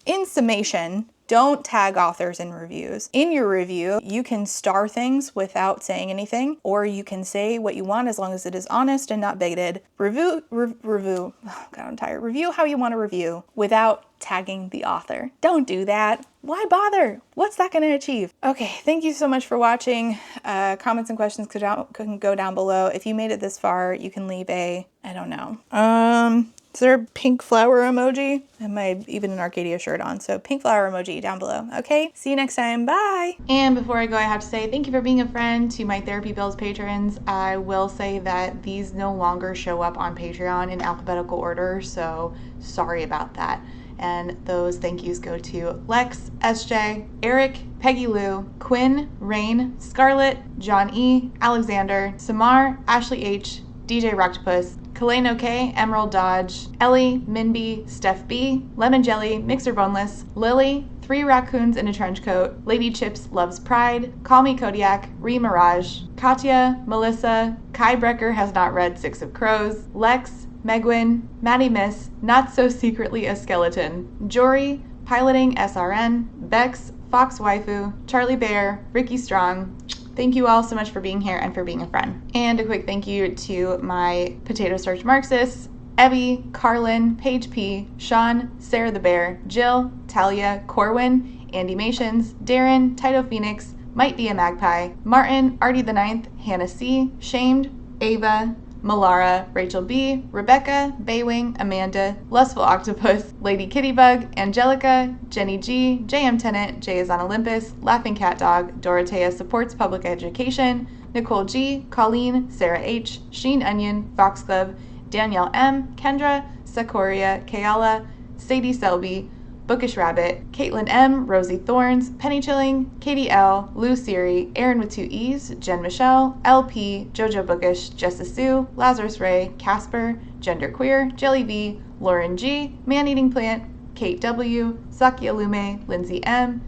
[SPEAKER 1] In summation, don't tag authors in reviews. In your review, you can star things without saying anything, or you can say what you want as long as it is honest and not bigoted. Review, oh God, I'm tired. Review how you want to review without tagging the author. Don't do that. Why bother? What's that going to achieve? Okay, thank you so much for watching. Comments and questions can go down below. If you made it this far, you can leave I don't know. Is there a pink flower emoji? I might even an Arcadia shirt on. So pink flower emoji down below. Okay, see you next time. Bye. And before I go, I have to say thank you for being a friend to my Therapy Bills patrons. I will say that these no longer show up on Patreon in alphabetical order, so sorry about that. And those thank yous go to Lex, SJ, Eric, Peggy Lou, Quinn, Rain, Scarlett, John E, Alexander, Samar, Ashley H, DJ Rocktopus, Kaleno K, Emerald Dodge, Ellie, Minby, Steph B, Lemon Jelly, Mixer Boneless, Lily, 3 Raccoons in a Trench Coat, Lady Chips Loves Pride, Call Me Kodiak, Ree Mirage, Katya, Melissa, Kai Brecker has not read 6 of Crows, Lex, Megwin, Maddie Miss, Not So Secretly a Skeleton, Jory, Piloting SRN, Bex, Fox Waifu, Charlie Bear, Ricky Strong. Thank you all so much for being here and for being a friend. And a quick thank you to my Potato Starch Marxists, Evie, Carlin, Paige P, Sean, Sarah the Bear, Jill, Talia, Corwin, Andy Mations, Darren, Tito Phoenix, Might Be a Magpie, Martin, Artie the Ninth, Hannah C, Shamed, Ava, Malara, Rachel B, Rebecca, Baywing, Amanda, Lustful Octopus, Lady Kittybug, Angelica, Jenny G, JM Tennant, Jay is on Olympus, Laughing Cat Dog, Dorothea supports public education, Nicole G, Colleen, Sarah H, Sheen Onion, Fox Club, Danielle M, Kendra, Sakoria, Kayala, Sadie Selby, Bookish Rabbit, Caitlin M, Rosie Thorns, Penny Chilling, Katie L, Lou Siri, Aaron with 2 E's, Jen Michelle, LP, Jojo Bookish, Jessa Sue, Lazarus Ray, Casper, Genderqueer, Jelly V, Lauren G, Man-Eating Plant, Kate W, Sakia Lume, Lindsay M,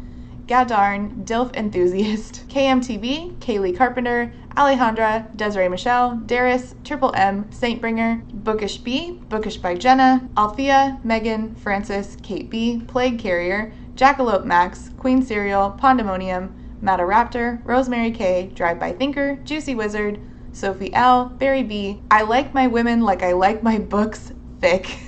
[SPEAKER 1] Gadarn, Dilf Enthusiast, KMTV, Kaylee Carpenter, Alejandra, Desiree Michelle, Darius, Triple M, Saintbringer, Bookish B, Bookish by Jenna, Althea, Megan, Francis, Kate B, Plague Carrier, Jackalope Max, Queen Cereal, Pandemonium, Mataraptor, Rosemary K, Drive By Thinker, Juicy Wizard, Sophie L, Barry B, I Like My Women Like I Like My Books Thick,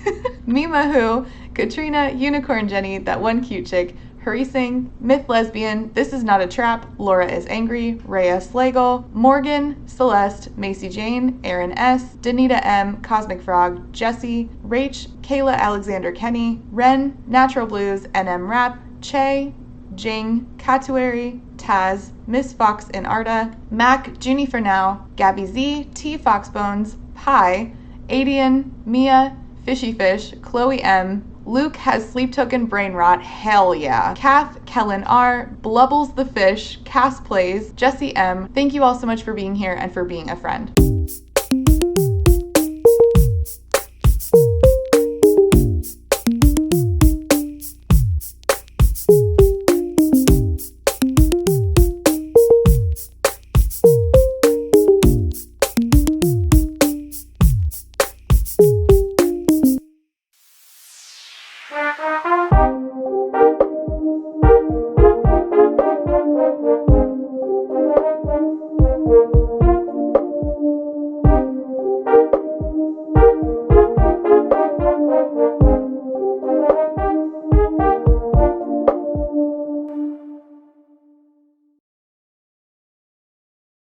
[SPEAKER 1] Mima Who, Katrina, Unicorn Jenny, That One Cute Chick, Harising, Myth Lesbian, This Is Not a Trap, Laura is Angry, Rhea Slagle, Morgan, Celeste, Macy Jane, Aaron S, Danita M, Cosmic Frog, Jesse, Rach, Kayla Alexander Kenny, Ren, Natural Blues, NM Rap, Che, Jing, Katuary, Taz, Miss Fox and Arda, Mac, Junie for Now, Gabby Z, T Foxbones, Pi, Adian, Mia, Fishy Fish, Chloe M, Luke has sleep token brain rot, hell yeah. Kath, Kellen R, Blubbles the Fish, Cass Plays, Jesse M. Thank you all so much for being here and for being a friend.
[SPEAKER 4] Bye.